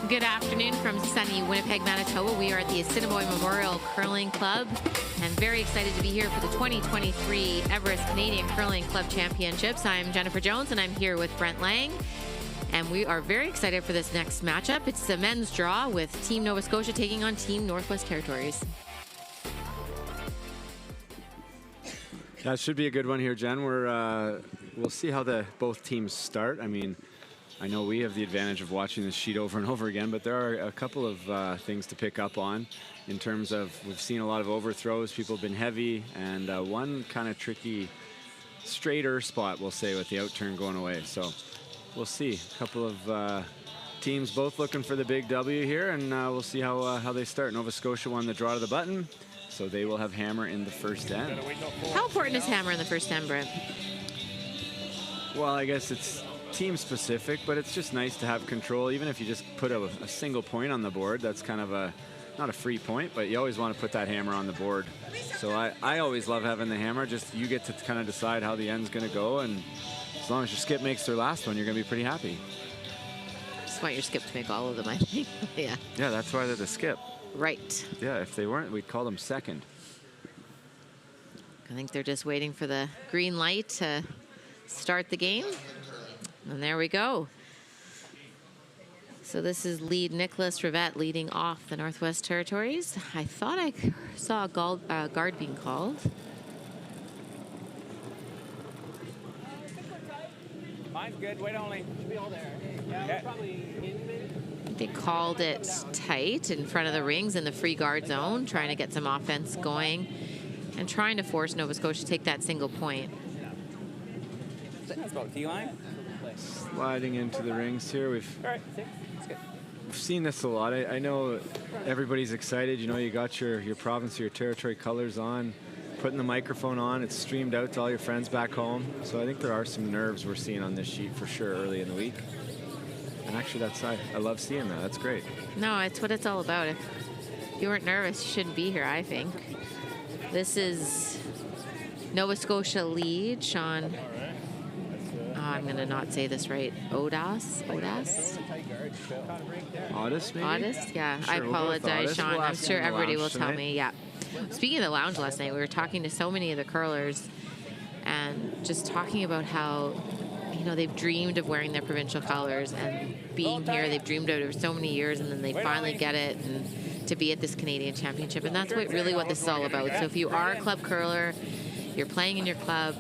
Good afternoon from sunny Winnipeg, Manitoba. We are at the Assiniboine Memorial Curling Club and very excited to be here for the 2023 Everest Canadian Curling Club Championships. I'm Jennifer Jones and I'm here with Brent Lang. And we are very excited for this next matchup. It's the men's draw with Team Nova Scotia taking on Team Northwest Territories. That should be a good one here, Jen. We'll see how both teams start. I mean, I know we have the advantage of watching this sheet over and over again, but there are a couple of things to pick up on in terms of we've seen a lot of overthrows. People have been heavy, and one kind of tricky straighter spot, we'll say, with the outturn going away. So we'll see. A couple of teams both looking for the big W here, and we'll see how they start. Nova Scotia won the draw to the button, so they will have hammer in the first end. How important is hammer in the first end, Brent? Well, I guess it's team specific, but it's just nice to have control. Even if you just put a single point on the board, that's kind of not a free point, but you always want to put that hammer on the board. So I always love having the hammer. Just you get to kind of decide how the end's going to go, and as long as your skip makes their last one, you're going to be pretty happy. Just want your skip to make all of them, I think. Yeah. Yeah, that's why they're the skip. Right. Yeah, if they weren't, we'd call them second. I think they're just waiting for the green light to start the game. And there we go. So this is lead Nicholas Rivette leading off the Northwest Territories. I thought I saw a guard being called. Mine's good. Wait only. Should be all there. Yeah, okay. Probably in. They called it tight in front of the rings in the free guard zone, trying to get some offense going and trying to force Nova Scotia to take that single point. That's about T-line. Sliding into the rings here. All right, that's good. We've seen this a lot. I know everybody's excited. You know, you got your province or your territory colors on, putting the microphone on. It's streamed out to all your friends back home. So I think there are some nerves we're seeing on this sheet for sure early in the week. And actually, I love seeing that. That's great. No, it's what it's all about. If you weren't nervous, you shouldn't be here, I think. This is Nova Scotia lead, Sean. I'm going to not say this right. Odas, maybe? Otis, yeah. Sure, I apologize, Sean. We'll I'm sure everybody will tell tonight. me, yeah. Speaking of the lounge last night, we were talking to so many of the curlers and just talking about how, you know, they've dreamed of wearing their provincial colors and being here. They've dreamed of it for so many years, and then they finally get it and to be at this Canadian Championship. And that's really what this is all about. So if you are a club curler, you're playing in your club,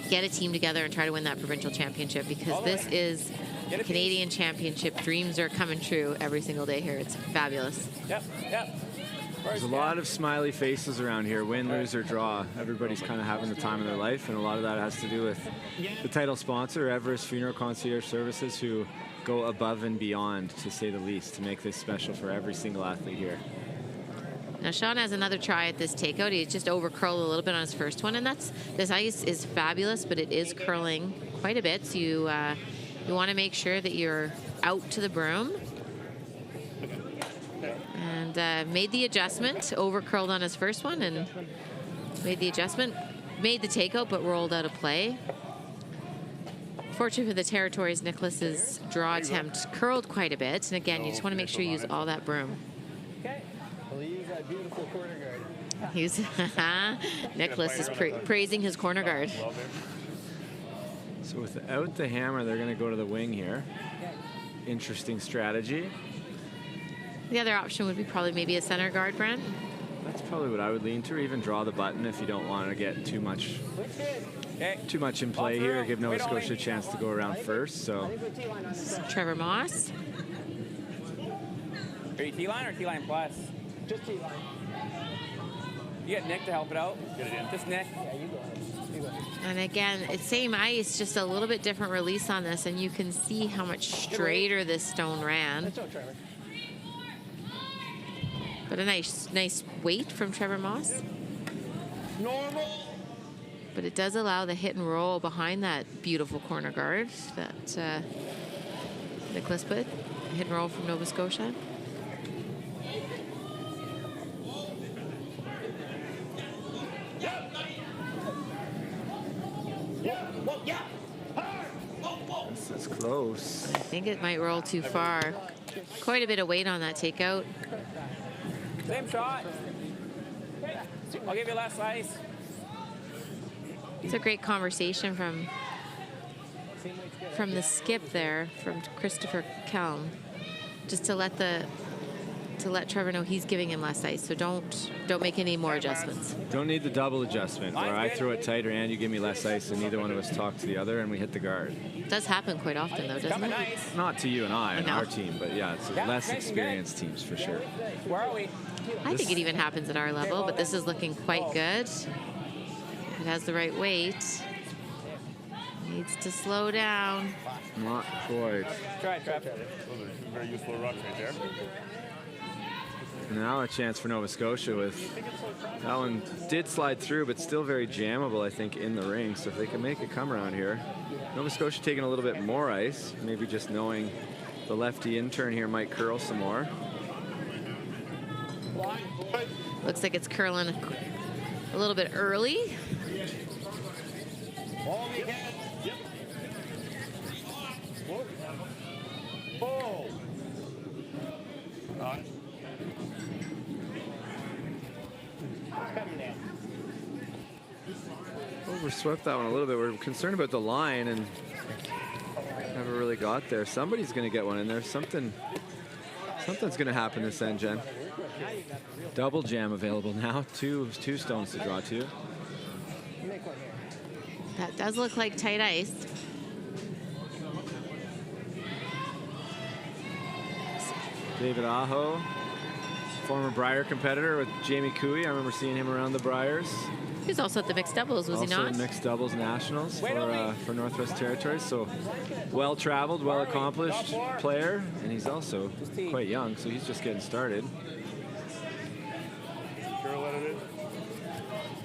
get a team together and try to win that provincial championship, because this is a Canadian Championship. Dreams are coming true every single day here. It's fabulous. Yep. There's a lot of smiley faces around here, win, lose, or draw. Everybody's kind of having the time of their life, and a lot of that has to do with the title sponsor, Everest Funeral Concierge Services, who go above and beyond, to say the least, to make this special for every single athlete here. Now Sean has another try at this takeout. He just over curled a little bit on his first one, and this ice is fabulous, but it is curling quite a bit. So you want to make sure that you're out to the broom. And made the adjustment, over curled on his first one, and made the adjustment, made the takeout, but rolled out of play. Fortunately for the Territories, Nicholas's draw attempt curled quite a bit, and again, you just want to make sure you use all that broom. Okay. We'll use that beautiful corner guard. Nicholas is praising his corner guard. So without the hammer, they're going to go to the wing here. Interesting strategy. The other option would be probably maybe a center guard, Brent. That's probably what I would lean to, or even draw the button if you don't want to get too much in play here. Give Nova Scotia a chance to go around first. So Trevor Moss. Are you T-line or T-line plus? Just T-line. You get Nick to help it out? Get it in. Just Nick? Yeah, you go ahead. You go ahead. And again, it's same ice, just a little bit different release on this, and you can see how much straighter this stone ran. That's all, Trevor. But a nice weight from Trevor Moss. Normal. But it does allow the hit and roll behind that beautiful corner guard that Nicholas put. Hit and roll from Nova Scotia. this is close. I think it might roll too far. Quite a bit of weight on that takeout. Same shot. I'll give you less ice. It's a great conversation from the skip there, from Christopher Kelm, just to let Trevor know he's giving him less ice. So don't make any more adjustments. Don't need the double adjustment where I throw it tighter and you give me less ice and neither one of us talk to the other and we hit the guard. It does happen quite often though, doesn't it? Not to you and I and our team, but yeah, it's less experienced teams for sure. Where are we? I think it even happens at our level, but this is looking quite good. It has the right weight. Needs to slow down. Not quite. Try it, Trev. Very useful rocks right there. Now a chance for Nova Scotia with that one did slide through, but still very jammable, I think, in the ring. So if they can make a come around here, Nova Scotia taking a little bit more ice, maybe just knowing the lefty intern here might curl some more. Looks like it's curling a little bit early. Overswept that one a little bit. We're concerned about the line and never really got there. Somebody's going to get one in there. Something's going to happen this end, Jen. Double jam available now. Two stones to draw to. That does look like tight ice. David Aho, former Brier competitor with Jamie Cooey. I remember seeing him around the Briers. He was also at the mixed doubles, was he not? Also mixed doubles nationals for Northwest Territories. So well-traveled, well-accomplished player, and he's also quite young, so he's just getting started. Curl out of it.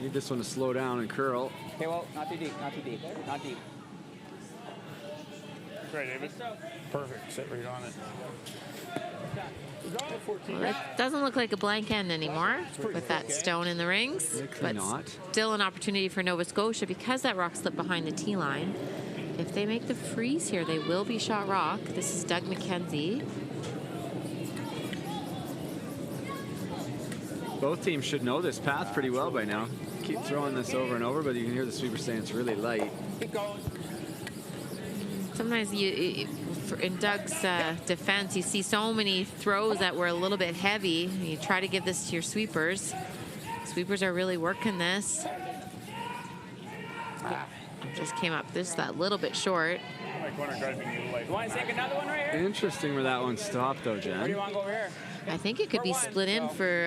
Need this one to slow down and curl. Okay, well, not too deep, not too deep, not deep. Try, David. Perfect. Sit right on it. Well, that doesn't look like a blank end anymore with that stone in the rings, but still an opportunity for Nova Scotia because that rock slipped behind the tee line. If they make the freeze here, they will be shot rock. This is Doug McKenzie. Both teams should know this path pretty well by now. Keep throwing this over and over, but you can hear the sweeper saying it's really light. Keep going. Sometimes in Doug's defense, you see so many throws that were a little bit heavy. You try to give this to your sweepers. Sweepers are really working this. Just came up just that little bit short. You want to take another one right here? Interesting where that one stopped, though, Jen. Or do you want to go over here? I think it could be split in for...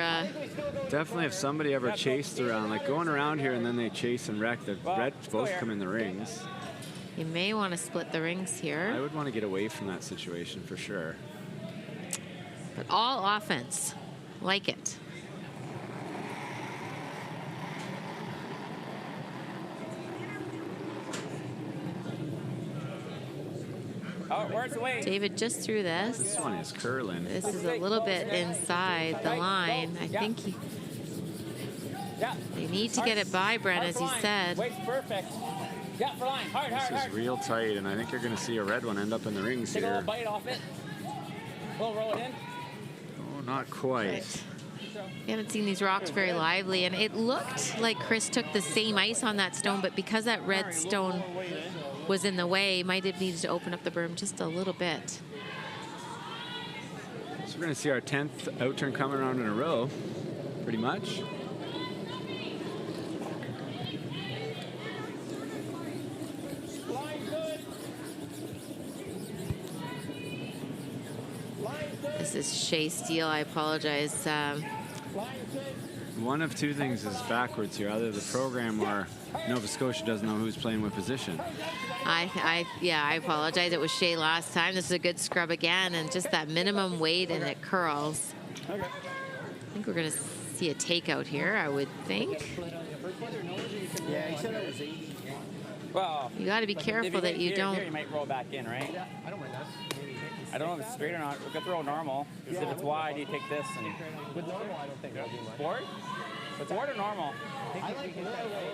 Definitely if somebody ever chased around, like going around here and then they chase and wreck, the Reds both come in the rings. You may want to split the rings here. I would want to get away from that situation for sure. But all offense. Like it. Oh, where's the weight? David just threw this. This one is curling. This is a little bit inside the line. I think they need to get it by Brent, as you said. Weight's perfect. Yeah, for line. Hard, hard, This is real tight, and I think you're going to see a red one end up in the rings Take a here. little bite off it. We'll roll it in. Oh, not quite. Right. We haven't seen these rocks very lively, and it looked like Chris took the same ice on that stone, but because that red stone was in the way, might have needed to open up the berm just a little bit. So we're going to see our 10th outturn coming around in a row, pretty much. This is Shea Steele. I apologize. One of two things is backwards here. Either the program or Nova Scotia doesn't know who's playing what position. I apologize. It was Shea last time. This is a good scrub again, and just that minimum weight, and it curls. I think we're going to see a takeout here, I would think. Yeah, he said it was 80. Well, You got to be careful that you don't... Here, you might roll back in, right? Yeah, I don't mind that. I don't know if it's straight or not. We could throw normal. Because if it's wide, you take this. And With normal, I don't think I'll do much. board? It's board or normal? I like it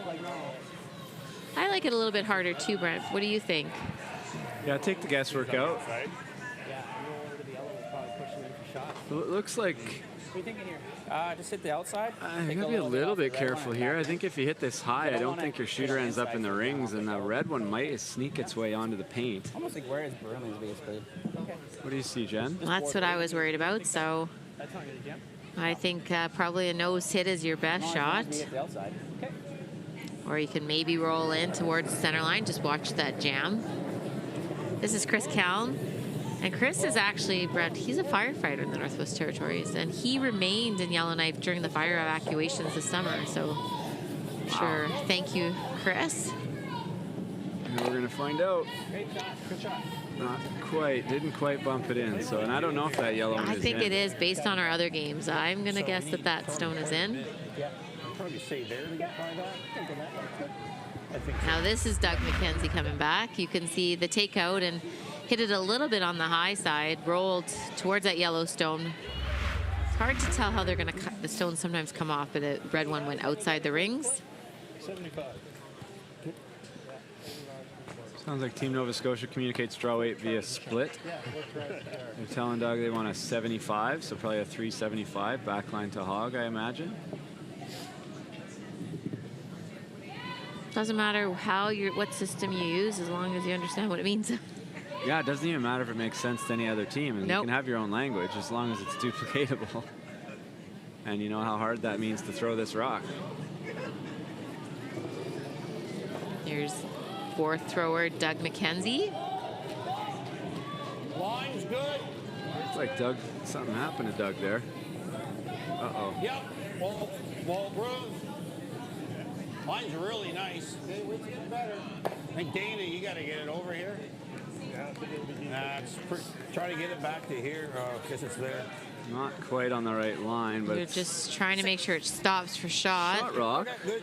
like normal. I like it a little bit harder too, Brent. What do you think? Yeah, take the guesswork out. Right? Yeah, you know, over to the element, probably push shot. It looks like What are you thinking here? Just hit the outside. you Take gotta be a little off the bit red one careful and here. back I it. think if you hit this high, I don't don't wanna think your hit shooter on ends up in the inside, so rings, and the down. red one might sneak its way onto the paint. Almost like where his broom is, basically. What do you see, Jen? That's what I was worried about. So That's not good, Jim. I think probably a nose hit is your best shot. Be at the outside. Okay. Or you can maybe roll in towards the center line. Just watch that jam. This is Chris Callan. And Chris is actually, Brent, he's a firefighter in the Northwest Territories. And he remained in Yellowknife during the fire evacuations this summer. So, sure. Thank you, Chris. And we're gonna find out. Great shot. Good shot. Not quite. Didn't quite bump it in. So, and I don't know if that yellow one I is think in. it is based on our other games. I'm going to guess that that stone is in. Yeah. Probably stay there to get by that. Thinking that looks good. I think so. Now this is Doug McKenzie coming back. You can see the takeout and hit it a little bit on the high side, rolled towards that yellow stone. It's hard to tell how they're going to cut. The stones sometimes come off, but the red one went outside the rings. 75. Sounds like Team Nova Scotia communicates draw weight via split. Yeah, looks right there. They're telling Doug they want a 75, so probably a 375 backline to hog, I imagine. Doesn't matter what system you use, as long as you understand what it means. Yeah, it doesn't even matter if it makes sense to any other team. And Nope. you can have your own language as long as it's duplicatable. And you know how hard that means to throw this rock. There's fourth thrower Doug McKenzie. Line's good. It's like Doug, something happened to Doug there. Uh-oh. Yep. Wall groove. Line's really nice. It's getting better. I think Dana, you got to get it over here. Try to get it back to here because it's there. Not quite on the right line, but We're it's just trying to make sure it stops for shot shot. rock. Okay,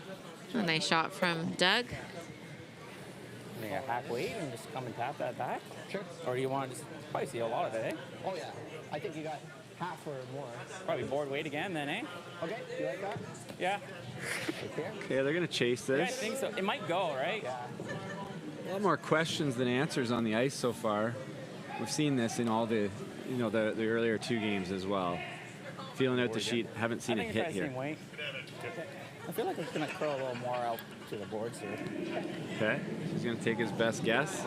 good. A nice shot from Doug. Maybe a half weight and just come and tap that back? Sure. Or do you want to just probably see a lot of it, eh? Oh, yeah. I think you got half or more. Probably board weight again then, eh? Okay, you like that? Yeah. Right there? Okay, they're going to chase Yeah, I this. think so. It might go, right? Yeah. A lot more questions than answers on the ice so far. We've seen this in all the, the earlier two games as well. Feeling out the sheet, haven't seen I it think hit it's the here. same weight. I feel like it's going to curl a little more out to the boards here. Okay, he's going to take his best guess.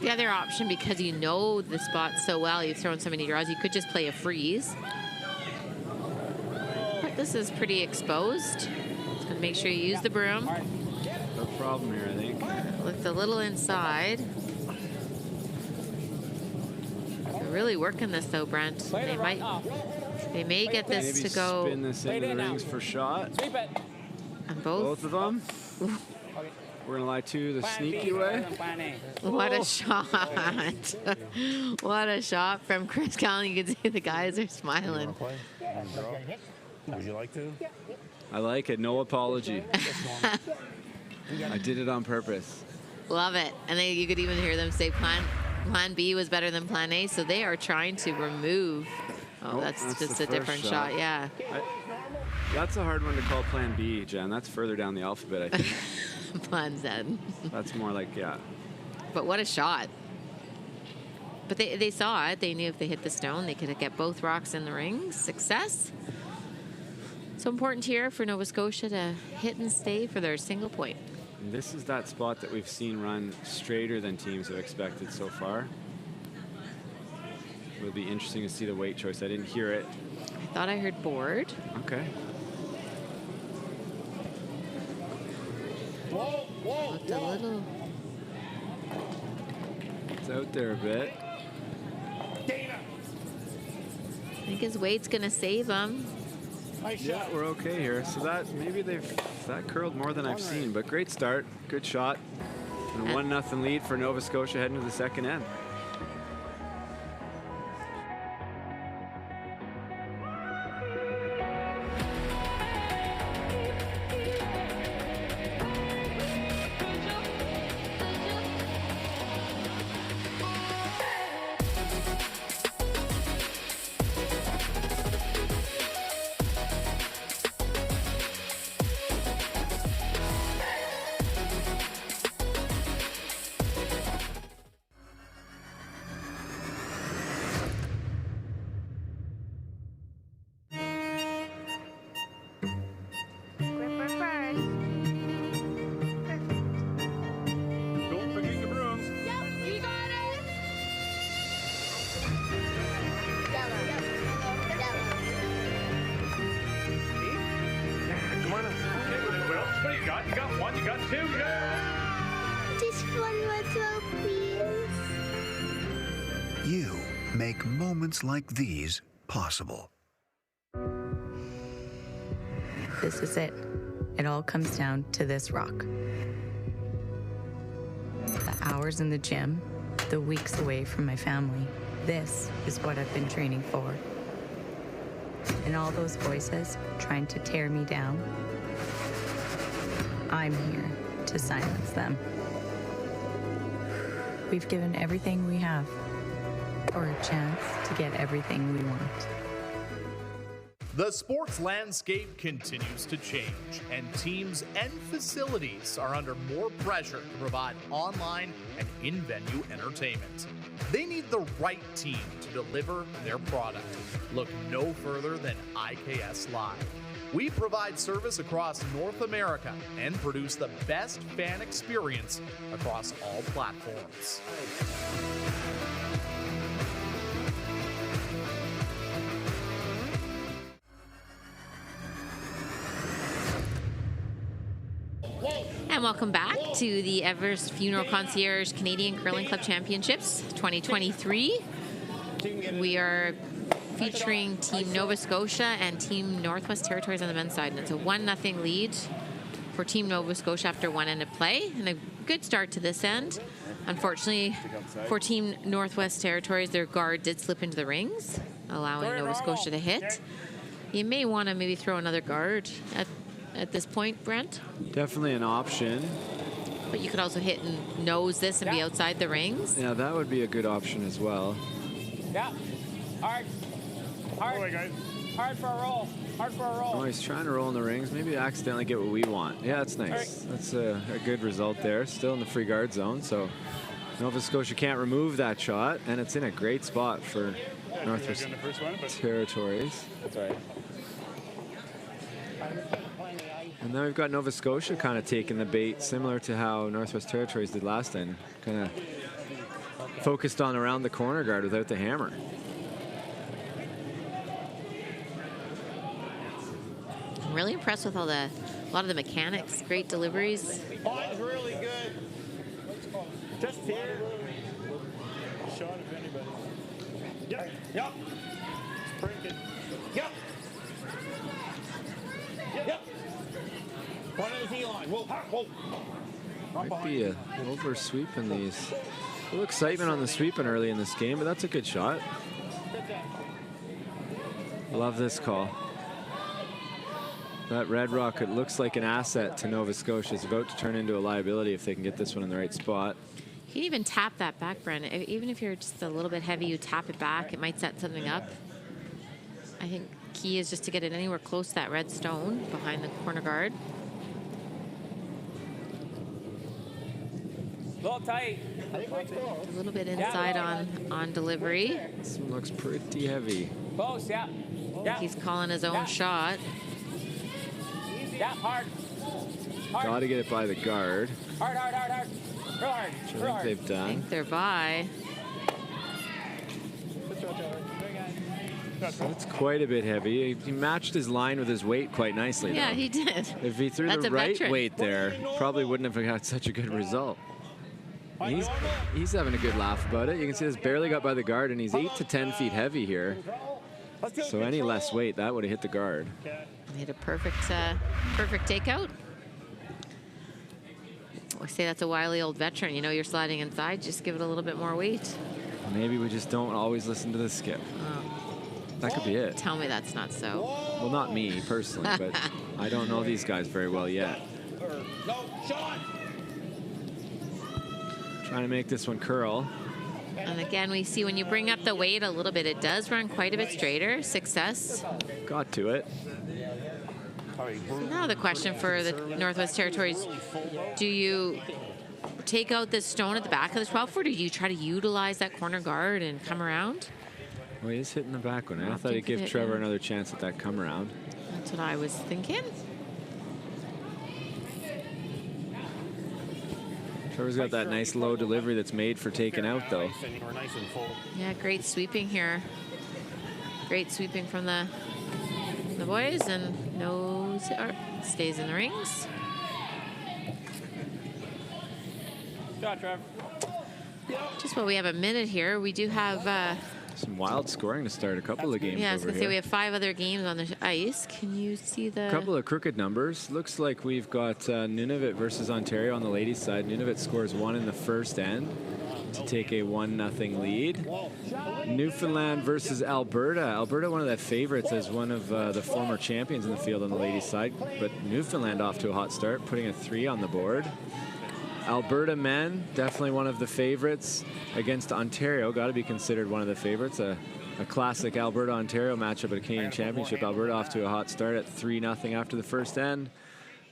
The other option, because you know the spot so well, you've thrown so many draws, you could just play a freeze. But this is pretty exposed. Just gonna make sure you use the broom. No problem here, I think. Look a little inside. They're really working this though, Brent. They may get this Maybe to go spin this into the in now. rings for shot. Sweep it. on Both both. of them. We're going to lie to the Plan B sneaky rather way. than Plan A. What a shot. What a shot from Chris Callan. You can see the guys are smiling. Play? Would you like to? I like it. No apology. I did it on purpose. Love it. And then you could even hear them say plan B was better than plan A. So they are trying to remove. Oh, Oh, that's that's just the a different first shot. shot. Yeah. That's a hard one to call plan B, Jen. That's further down the alphabet, I think. Plan Z. That's more like, yeah. But what a shot. But they saw it. They knew if they hit the stone, they could get both rocks in the ring. Success. So important here for Nova Scotia to hit and stay for their single point. And this is that spot that we've seen run straighter than teams have expected so far. It'll be interesting to see the weight choice. I didn't hear it. I thought I heard board. Okay. Looked a little. It's out there a bit. I think his weight's going to save him. Yeah, we're okay here. So that curled more than I've seen, but great start. Good shot. And a 1-0 lead for Nova Scotia heading to the second end. You make moments like these possible. This is it. It all comes down to this rock. The hours in the gym, the weeks away from my family. This is what I've been training for. And all those voices trying to tear me down, I'm here to silence them. We've given everything we have for a chance to get everything we want. The sports landscape continues to change, and teams and facilities are under more pressure to provide online and in-venue entertainment. They need the right team to deliver their product. Look no further than IKS Live. We provide service across North America and produce the best fan experience across all platforms. And welcome back to the Everest Funeral Concierge Canadian Curling Club Championships 2023. We are featuring Team Nova Scotia and Team Northwest Territories on the men's side. And it's a 1-0 lead for Team Nova Scotia after one end of play. And a good start to this end. Unfortunately, for Team Northwest Territories, their guard did slip into the rings, allowing Nova Scotia to hit. You may want to maybe throw another guard at this point, Brent. Definitely an option. But you could also hit and nose this and be outside the rings. Yeah, that would be a good option as well. Yeah. Hard. Hard. Boy, guys. Hard for a roll. Hard for a roll. Oh, he's trying to roll in the rings. Maybe accidentally get what we want. Yeah, that's nice. That's a good result there. Still in the free guard zone, so Nova Scotia can't remove that shot, and it's in a great spot for Northwest Territories. That's right. And then we've got Nova Scotia kind of taking the bait, similar to how Northwest Territories did last time. Kind of focused on around the corner guard without the hammer. I'm really impressed with a lot of the mechanics. Great deliveries. Mine's really good. Just here. Shot if anybody. Yep. Yep. It's breaking. Yep. Yep. One is he on? Whoa. Whoa. Might be a over sweep in these. A little excitement on the sweeping early in this game, but that's a good shot. Love this call. That red rock, it looks like an asset to Nova Scotia. It's about to turn into a liability if they can get this one in the right spot. You can even tap that back, Brent. Even if you're just a little bit heavy, you tap it back. It might set something up. I think key is just to get it anywhere close to that red stone behind the corner guard. A little tight. A little bit inside on delivery. This one looks pretty heavy. Close, yeah. Yeah. He's calling his own shot. Yeah, hard. Hard. Got to get it by the guard, Hard, hard, hard, hard. Real hard. which I Real think hard. they've I done. think they're by. It's quite a bit heavy. He matched his line with his weight quite nicely, Yeah, though. he did. If he threw That's the a right veteran. weight there, probably wouldn't have got such a good result. He's having a good laugh about it. You can see this barely got by the guard, and he's 8 to 10 feet heavy here. So any less weight, that would have hit the guard. He had a perfect takeout. I say that's a wily old veteran. You know you're sliding inside, just give it a little bit more weight. Maybe we just don't always listen to the skip. That could be it. Tell me that's not so. Well, not me personally, but I don't know these guys very well yet. No, shot. Trying to make this one curl. And again, we see when you bring up the weight a little bit, it does run quite a bit straighter. Success. Got to it. So now the question for the Northwest Territories, do you take out this stone at the back of the 12 foot, or do you try to utilize that corner guard and come around? Well, he's hitting the back one. I thought he'd Opting for give it, Trevor yeah. another chance at that come around. That's what I was thinking. Trevor's got that nice low delivery that's made for taking out, though. And you were nice and full. Yeah, great sweeping here. Great sweeping from the boys, and stays in the rings. Shot, Trev. Just while we have a minute here, we do have some wild scoring to start a couple of games yeah, I was over going to say here. we have 5 other games on the ice. Can you see the... A couple of crooked numbers. Looks like we've got Nunavut versus Ontario on the ladies' side. Nunavut scores 1 in the first end to take a 1-0 lead. Newfoundland versus Alberta. Alberta, one of the favorites as one of the former champions in the field on the ladies' side. But Newfoundland off to a hot start, putting a 3 on the board. Alberta men, definitely one of the favorites against Ontario. Got to be considered one of the favorites. A classic Alberta-Ontario matchup at a Canadian Championship. Alberta off to a hot start at 3-0 after the first end.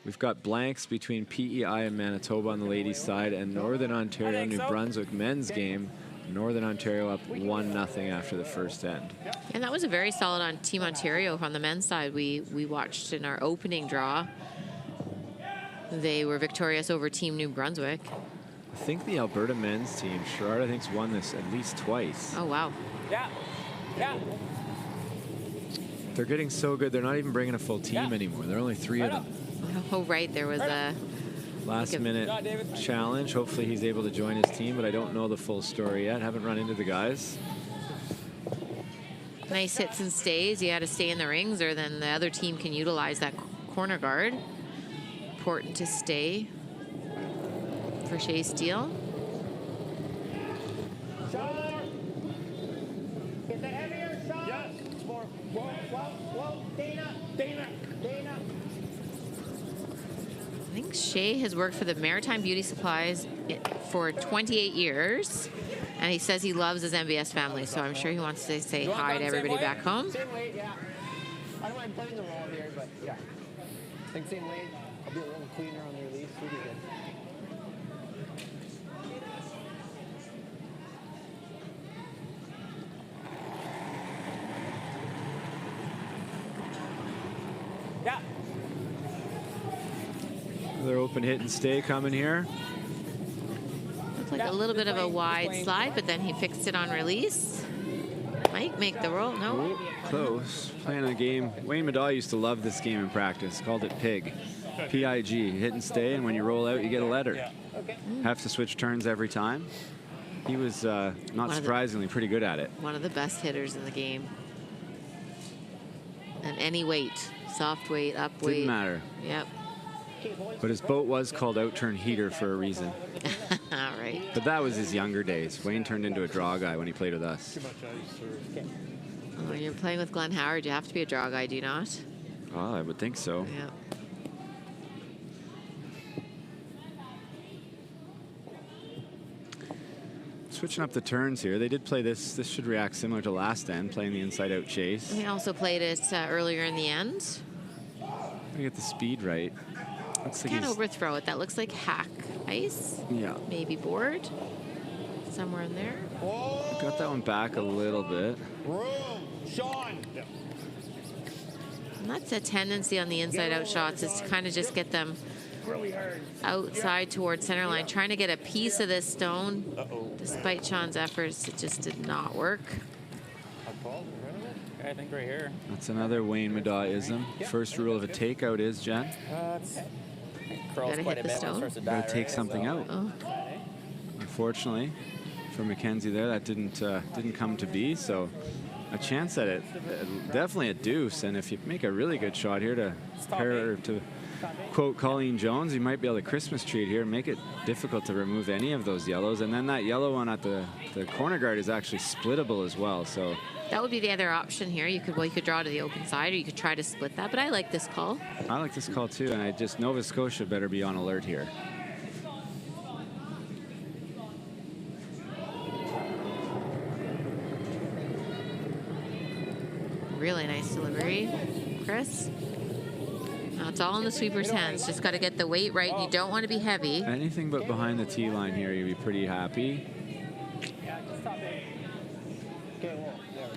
We've got blanks between PEI and Manitoba on the ladies' side, and Northern Ontario, New Brunswick men's game. Northern Ontario up 1-0 after the first end. And that was a very solid on Team Ontario on the men's side. We watched in our opening draw. They were victorious over Team New Brunswick. I think the Alberta men's team, Sherrard, I think, has won this at least twice. Oh, wow. Yeah. Yeah. They're getting so good, they're not even bringing a full team anymore. There are only 3 of them. Oh, right. There was a last-minute challenge. Hopefully he's able to join his team, but I don't know the full story yet. Haven't run into the guys. nice hits and stays. You had to stay in the rings, or then the other team can utilize that corner guard. Important to stay for Shea Steele. Get the heavier shot. Yes. It's more. Whoa. Dana. I think Shea has worked for the Maritime Beauty Supplies for 28 years, and he says he loves his MBS family, so I'm sure he wants to say hi to everybody back home. Same weight, yeah. I don't mind playing the role here, but yeah. I think same weight. I'll be a little cleaner on the release. We'll be good. Yeah. Another open hit and stay coming here. Looked like a little bit of a wide slide, but then he fixed it on release. Might make the roll. No. Close. Playing a game. Wayne Middaugh used to love this game in practice. Called it PIG. P-I-G. Hit and stay, and when you roll out, you get a letter. Have to switch turns every time. He was, not surprisingly, pretty good at it. One of the best hitters in the game. And any weight. Soft weight, up weight. Didn't matter. Yep. But his boat was called Outturn Heater for a reason. All right. But that was his younger days. Wayne turned into a draw guy when he played with us. When you're playing with Glenn Howard, you have to be a draw guy, do you not? Oh, I would think so. Yeah. Switching up the turns here. They did play this. This should react similar to last end, playing the inside-out chase. He also played it earlier in the end. I get the speed right. Looks like Can't he's, overthrow it. That looks like hack ice. yeah. Maybe board. Somewhere in there. Got that one back a little bit. Room. Sean. And that's a tendency on the inside-out shots, is to kind of just get them outside towards center line, trying to get a piece of this stone. Despite Sean's efforts, it just did not work. I think right here. That's another Wayne Middaugh-ism. First rule of a takeout is, Jen, Curls Gotta quite hit a the bit when it stone. starts to die, gotta take right? something out. Oh, Unfortunately, for Mackenzie there, that didn't come to be. So a chance at it, definitely a deuce. And if you make a really good shot here to pair, to quote Colleen Jones, you might be able to Christmas tree it here and make it difficult to remove any of those yellows. And then that yellow one at the corner guard is actually splittable as well. So that would be the other option here. You could draw to the open side, or you could try to split that. But I like this call. I like this call too, and Nova Scotia better be on alert here. Really nice delivery, Chris. Now it's all in the sweeper's hands. Just got to get the weight right. You don't want to be heavy. Anything but behind the tee line here, you'd be pretty happy.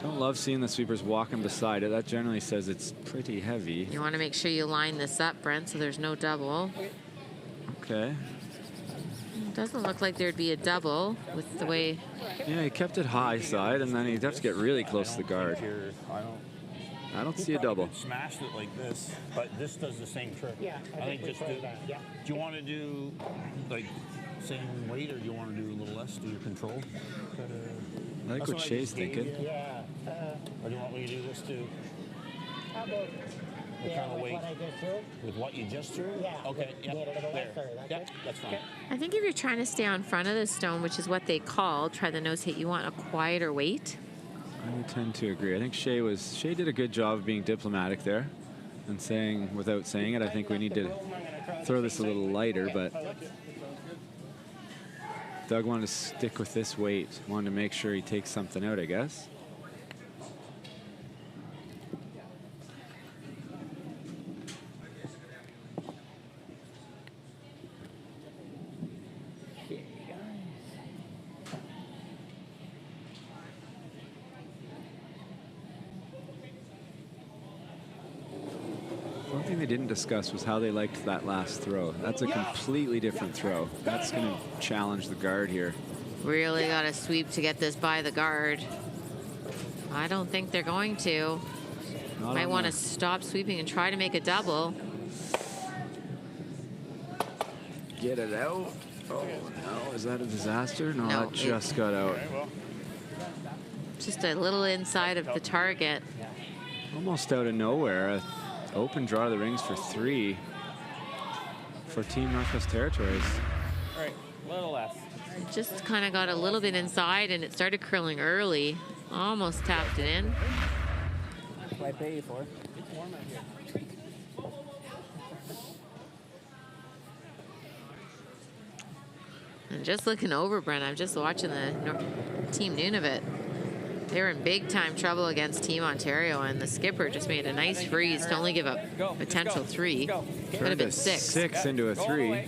Don't love seeing the sweepers walking beside it. That generally says it's pretty heavy. You want to make sure you line this up, Brent, so there's no double. Okay. It doesn't look like there'd be a double with the way. Yeah, he kept it high side, and then he'd have to get really close to the guard. I don't see a double. Smashed it like this, but this does the same trick. Yeah, I think just do. Do you want to do like same weight, or do you want to do a little less? Do your control? I like what Shea's thinking. Yeah. Or do you want me to do this too? How about What kind of weight? what I just threw? With what you just threw? Yeah. Okay. Yeah. Yeah, a little less, There. sorry, that's Yeah, it? that's fine. I think if you're trying to stay on front of the stone, which is what they call try the nose hit, you want a quieter weight. I would tend to agree. I think Shea did a good job of being diplomatic there and saying, without saying it, I think we need to throw this a little lighter, but Doug wanted to stick with this weight, wanted to make sure he takes something out, I guess. One thing they didn't discuss was how they liked that last throw. That's a completely different throw. That's going to challenge the guard here. Really got to sweep to get this by the guard. I don't think they're going to. Might want to stop sweeping and try to make a double. Get it out. Oh, no. Is that a disaster? No, No, that just got out. Just a little inside of the target. Almost out of nowhere. A open draw to the rings for 3 for Team Northwest Territories. All right, a little less. It just kind of got a little bit inside and it started curling early. Almost tapped it in. That's what I pay you for. It's warm out here. And just looking over, Brent, I'm just watching the Team Nunavut. They were in big time trouble against Team Ontario, and the skipper just made a nice freeze to only give up potential 3. Could have been 6. 6 into a 3.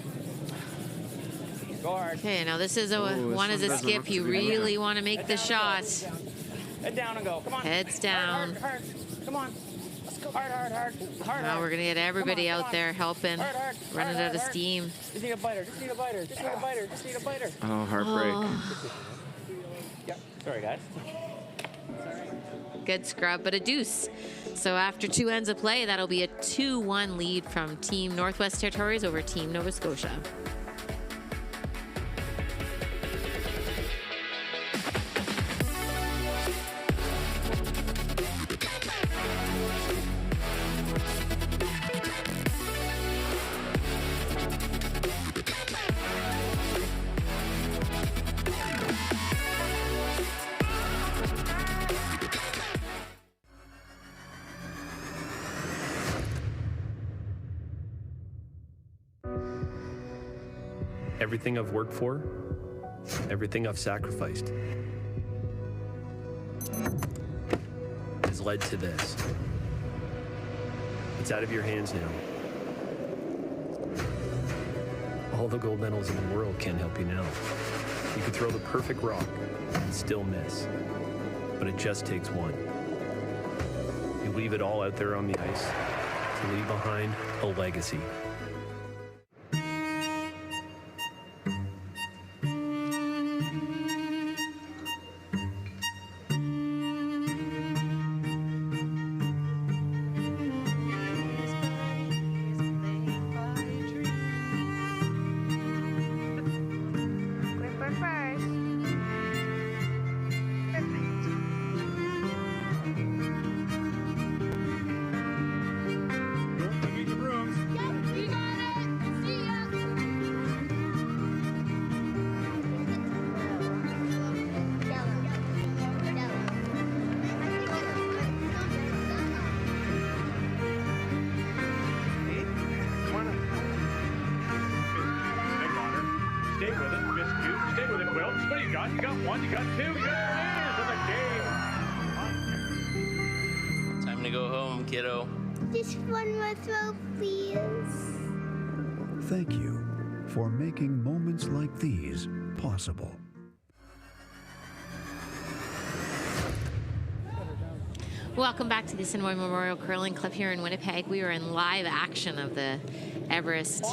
Go hard. Okay, now this is one as a doesn't skip. look to You be really want to make the shot. Head down and go. Come on. Heads down. Hard, hard, hard. Come on. Let's go. Hard, hard, hard. Hard, Now hard. we're going to get everybody Come on, out there helping, Hard, hard. running Hard, out of hard. steam. Just need a biter. Just need a biter. Just need a biter. Just need a biter. Oh, heartbreak. Yep. Sorry, guys. Good scrub, but a deuce. So after 2 ends of play, that'll be a 2-1 lead from Team Northwest Territories over Team Nova Scotia. Everything I've worked for, everything I've sacrificed has led to this. It's out of your hands now. All the gold medals in the world can't help you now. You could throw the perfect rock and still miss, but it just takes one. You leave it all out there on the ice to leave behind a legacy. Time to go home, kiddo. Just one more throw, please. Thank you for making moments like these possible. Welcome back to the Assiniboine Memorial Curling Club here in Winnipeg. We are in live action of the Everest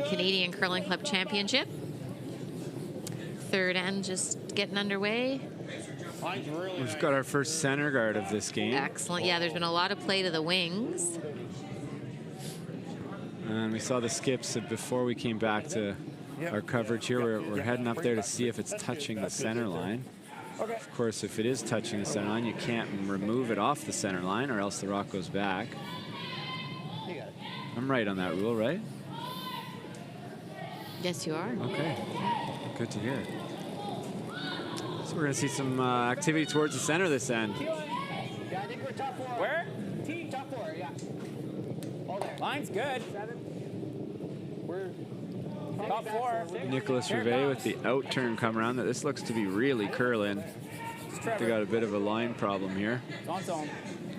Canadian Curling Club Championship. Third end just getting underway. We've got our first center guard of this game. Excellent. Yeah, there's been a lot of play to the wings. And we saw the skips before we came back to our coverage here. We're heading up there to see if it's touching the center line. Of course, if it is touching the center line, you can't remove it off the center line or else the rock goes back. I'm right on that rule, right? Yes, you are. Okay, good to hear. So we're going to see some activity towards the center this end. Yeah, I think we're top 4. Where? Top 4, yeah. All there. Line's good. 7. We're Top 4. Nicholas Rivet with the out turn come around. This looks to be really curling. They got a bit of a line problem here. It's on zone.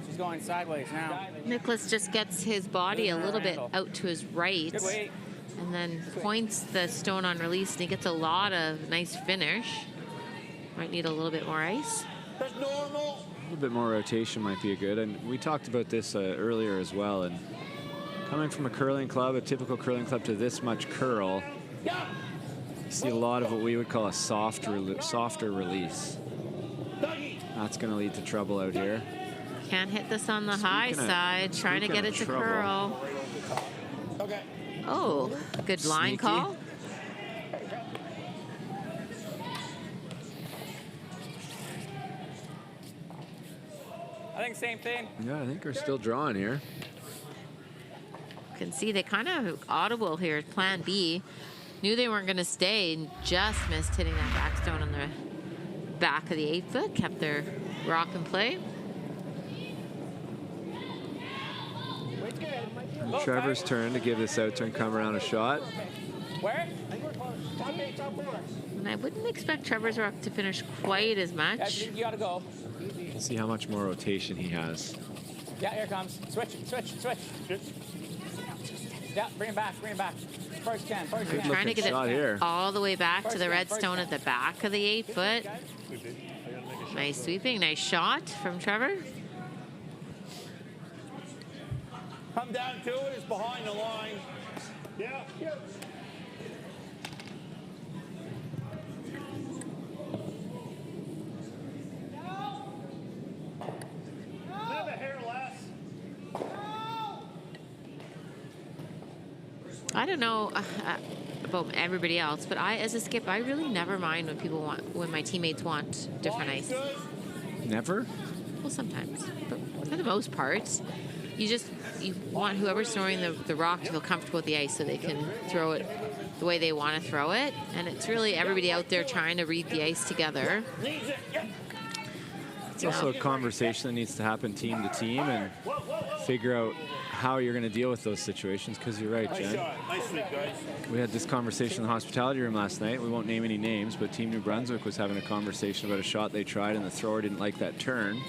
She's going sideways now. Nicholas just gets his body a little bit out to his right. Good weight. And then points the stone on release, and he gets a lot of nice finish. Might need a little bit more ice. A little bit more rotation might be good. And we talked about this earlier as well. And coming from a curling club, a typical curling club, to this much curl, you see a lot of what we would call a softer release. That's going to lead to trouble out here. Can't hit this on the high side, trying to get it to curl. Oh, good line call. I think same thing. Yeah, I think we're still drawing here. You can see they kind of audible here. Plan B. Knew they weren't going to stay and just missed hitting that back stone on the back of the 8-foot. Kept their rock in play. Trevor's turn to give this out turn come around a shot. Where? Top 8, top 4. And I wouldn't expect Trevor's rock to finish quite as Yeah, much. you gotta go. See how much more rotation he has. Yeah, here it comes. Switch. Yeah, bring it back. First can. Trying to get shot it here. all the way back to the red stone at the back of the 8-foot. Nice sweeping, nice shot from Trevor. Come down to it. It's behind the line. Yeah. Have a hair less. I don't know about everybody else, but as a skip, I really never mind when my teammates want different ice. Never? Well, sometimes, but for the most part, you want whoever's throwing the rock to feel comfortable with the ice so they can throw it the way they want to throw it. And it's really everybody out there trying to read the ice together. It's also a conversation that needs to happen team to team and figure out how you're going to deal with those situations, because you're right, Jen. Nice sweep, guys. We had this conversation in the hospitality room last night. We won't name any names, but Team New Brunswick was having a conversation about a shot they tried and the thrower didn't like that turn.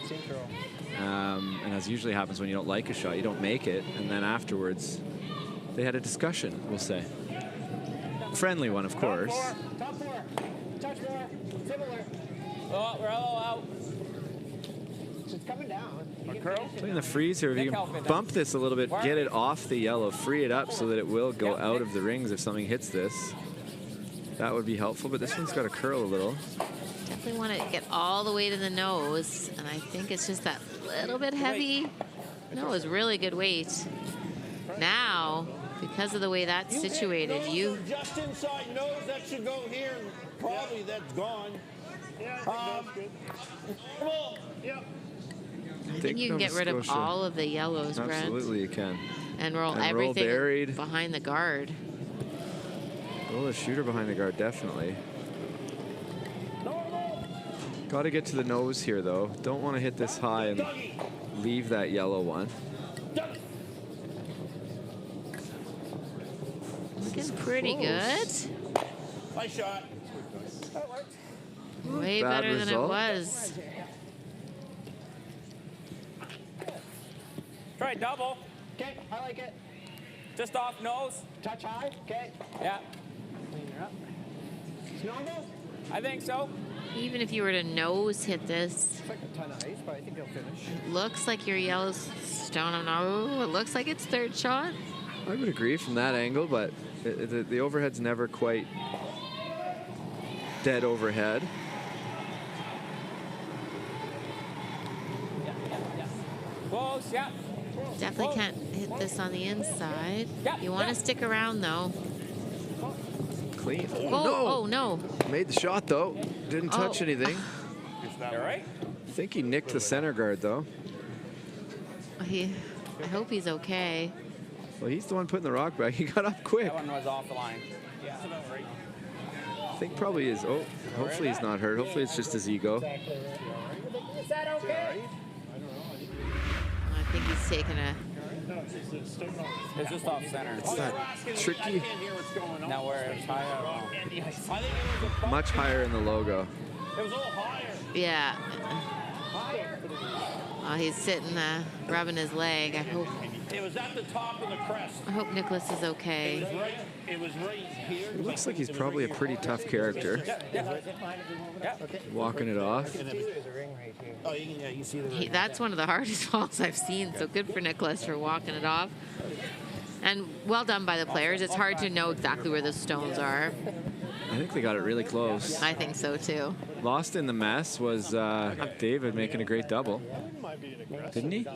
And as usually happens when you don't like a shot, you don't make it, and then afterwards they had a discussion, we'll say. Friendly one, of course. Top 4. Touch more. Similar. Oh, we're all out. It's coming down. Playing the freeze here, if you can bump this a little bit, get it off the yellow, free it up so that it will go out of the rings if something hits this. That would be helpful, but this one's got to curl a little. Definitely want to get all the way to the nose, and I think it's just that little bit heavy. No, it's really good weight. Now, because of the way that's situated, you just inside nose, that should go here. Probably that's gone. I think you can get rid of all of the yellows, Brent. Absolutely, you can. And roll everything buried behind the guard. Roll a shooter behind the guard, definitely. Got to get to the nose here, though. Don't want to hit this high and leave that yellow one. Looking pretty good. Nice shot. Way better than it was. Try double. Okay, I like it. Just off nose. Touch high. Okay. Yeah. Clean her up. It's normal. I think so. Even if you were to nose hit this, It's like a ton of ice, but I think he'll finish. looks like your yellow stone. Oh, it looks like it's third shot. I would agree from that angle, but the overhead's never quite dead overhead. Close, yeah. Definitely can't hit this on the inside. Yeah, You want to stick around, though. clean. Oh, no. Made the shot, though. Didn't touch anything. All right. I think he nicked the center guard, though. I hope he's okay. Well, he's the one putting the rock back. He got up quick. That one was off the line. Yeah. I think probably is. Oh, hopefully he's not hurt. Hopefully it's just his ego. Is that okay? I think he's taking a... It's just off center. It's that tricky. Now where it's higher. Much higher in the logo. It was a little higher. Yeah. Oh, he's sitting, rubbing his leg. It was at the top of the crest. I hope Nicholas is okay. It was right here. It looks like he's probably a pretty tough character. Walking it off. Oh, yeah, you see the That's one of the hardest falls I've seen, so good for Nicholas for walking it off. And well done by the players. It's hard to know exactly where the stones are. I think they got it really close. I think so, too. Lost in the mess was David making a great double. Didn't he?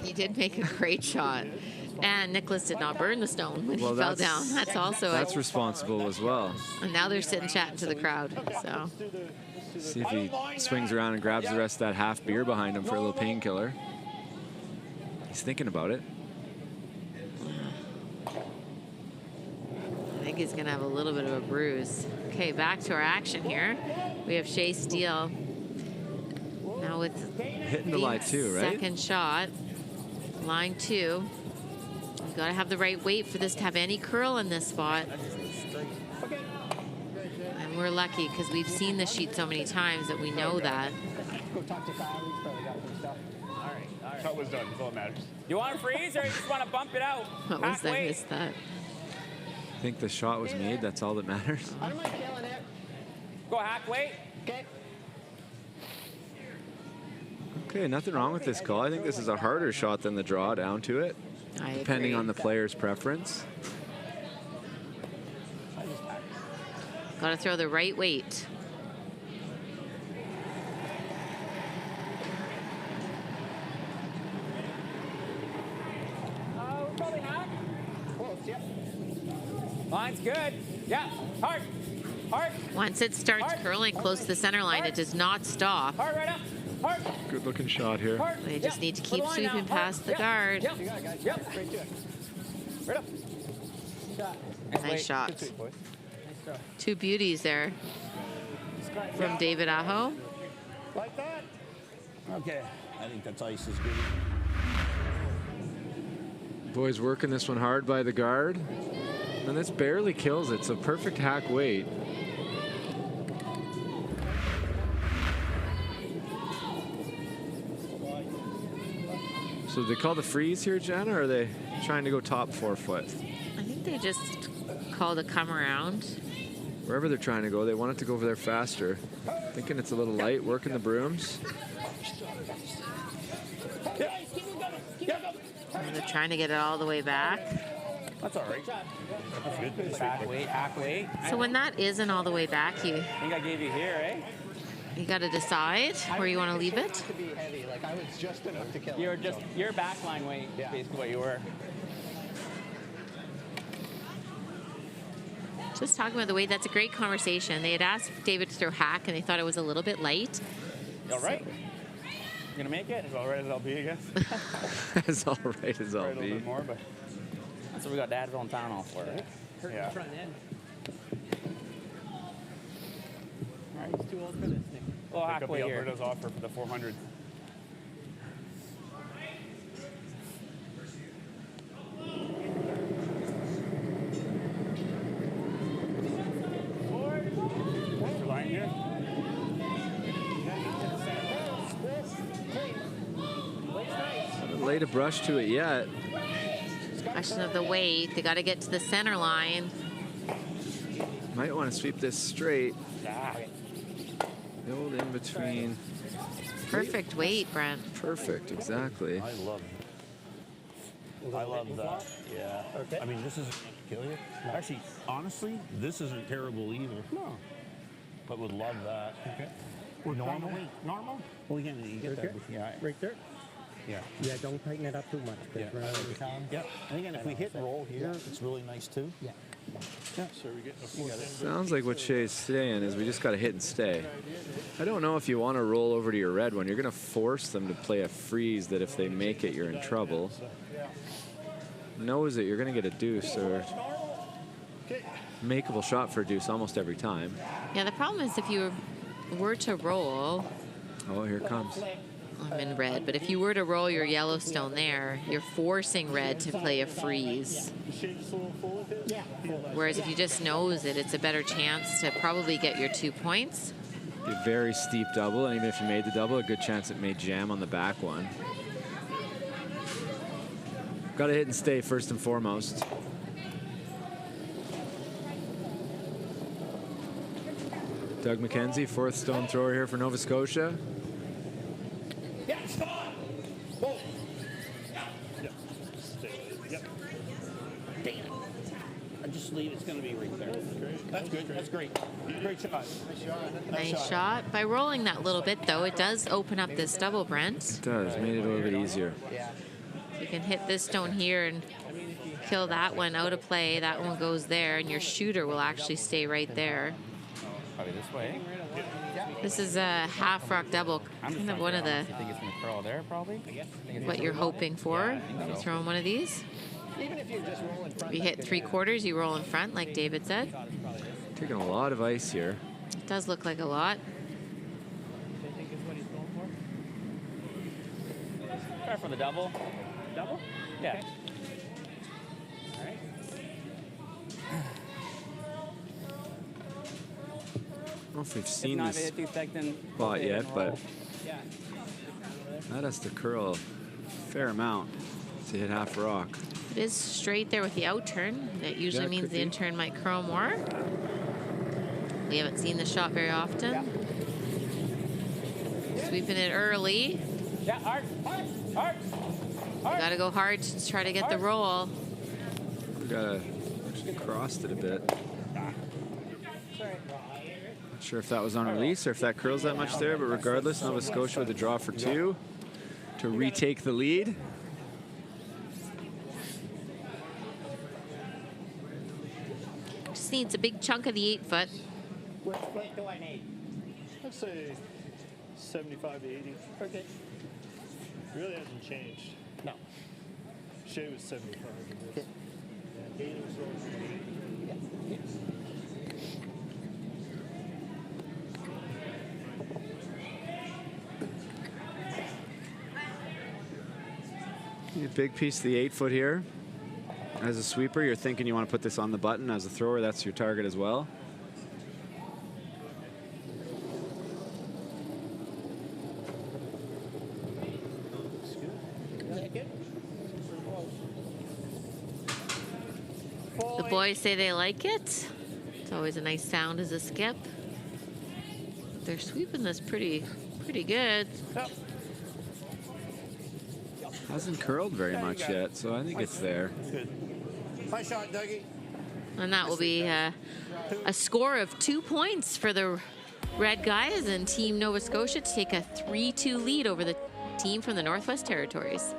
He did make a great shot. And Nicholas did not burn the stone when he fell down. That's also... That's responsible as well. And now they're sitting chatting to the crowd, so... See if he swings around and grabs the rest of that half beer behind him for a little painkiller. He's thinking about it. I think he's going to have a little bit of a bruise. Okay, back to our action here. We have Shea Steele now with hitting the line two, right? Second shot. Line 2. You've got to have the right weight for this to have any curl in this spot. And we're lucky because we've seen the sheet so many times that we know that. Go talk to Kyle. He's probably got some stuff. All right. Shot was done. That's all that matters. You want to freeze or you just want to bump it out? What was that? I missed that. I think the shot was made. That's all that matters. I don't mind killing it. Go hack weight. Okay. Okay, nothing wrong with this call. I think this is a harder shot than the draw down to it, depending on the player's preference. Got to throw the right weight. We're probably hack. Close, yep. Line's good. Yeah, hard. Hard. Once it starts Hard. curling close to the center line, it does not stop. Hard right up. Hard. Good looking shot here. Hard. They just need to keep Put the line sweeping now. past the guard. Yep. You got it, guys. Yep. Straight to it. Right up. Shot. Nice shot. Good sweep, boys. Nice job. Two beauties there from David Aho. Like that. Okay. I think that's ice is good. Boys working this one hard by the guard. And this barely kills it, so perfect hack weight. So they call the freeze here, Jenna, or are they trying to go top 4 foot? I think they just called a come around. Wherever they're trying to go, they want it to go over there faster. Thinking it's a little light, working the brooms. And they're trying to get it all the way back. That's all right. That's good. Hack weight, hack weight. So when that isn't all the way back, I think I gave you here, eh? you got to decide where you want to leave it. To be heavy, like I was just enough to kill. You're just your backline weight, basically what you were. Just talking about the weight, that's a great conversation. They had asked David to throw hack, and they thought it was a little bit light. You all right? You gonna make it? As all right as I'll be, I guess. As all right as I'll A little be. bit more, but that's what we got Dadville and Town Hall for, right? Hurt the front end. All right, he's too old for this thing. Well, Pick up halfway the here. Alberta's offer for the 400. Your line here. Haven't laid a brush to it yet. Question of the weight. They got to get to the center line. Might want to sweep this straight. Build in between. Perfect weight, Brent. Perfect, exactly. I love that. Yeah. Okay. I mean, this isn't going to kill you. Actually, honestly, this isn't terrible either. No. But would love that. Okay. Normal? Normal? Well, you get that. Yeah. Right there. Yeah. Yeah, don't tighten it up too much. Yeah. Yeah. And again, if we hit roll here, it's really nice too. Yeah. Yeah, so we get a fourth. Sounds like what Shay's saying is we just got to hit and stay. I don't know if you want to roll over to your red one. You're going to force them to play a freeze that if they make it, you're in trouble. Knows that you're going to get a deuce or makeable shot for a deuce almost every time. Yeah, the problem is if you were to roll. Oh, here it comes. I'm in red, but if you were to roll your Yellowstone there, you're forcing red to play a freeze. Whereas if you just nose it, it's a better chance to probably get your 2 points. A very steep double, and even if you made the double, a good chance it may jam on the back one. Got to hit and stay first and foremost. Doug McKenzie, fourth stone thrower here for Nova Scotia. Yeah, stop. Whoa. Yep. Stay. Yep. Damn it. I just leave. It's going to be right there. That's good. That's great. Great shot. Nice shot. By rolling that little bit, though, it does open up this double, Brent. It does. Made it a little bit easier. You can hit this stone here and kill that one out of play. That one goes there, and your shooter will actually stay right there. Probably this way. This is a half rock double, kind of one of the, I think it's going to curl there, probably. what you're hoping for. You're throwing one of these. You hit 3/4, you roll in front, like David said. Taking a lot of ice here. It does look like a lot. Try for the double. Double? Yeah. I don't know if we've seen this spot yet, but that has to curl a fair amount to hit half rock. It is straight there with the out turn. That usually means the in turn might curl more. We haven't seen the shot very often. Sweeping it early. Yeah, hard. You got to go hard to try to get the roll. We got to crossed it a bit. Not sure if that was on release or if that curls that much there, but regardless, Nova Scotia with a draw for 2 to retake the lead. Just needs a big chunk of the 8-foot. Which foot do I need? I'd say 75 to 80. Okay. Really hasn't changed. No. Shay was 75. Okay. Yeah, 80 was over. A big piece of the 8-foot here. As a sweeper, you're thinking you want to put this on the button. As a thrower, that's your target as well. The boys say they like it. It's always a nice sound as a skip. They're sweeping this pretty good. Hasn't curled very much yet, so I think it's there. Nice shot, Dougie. And that will be a score of 2 points for the Red Guys and Team Nova Scotia to take a 3-2 lead over the team from the Northwest Territories.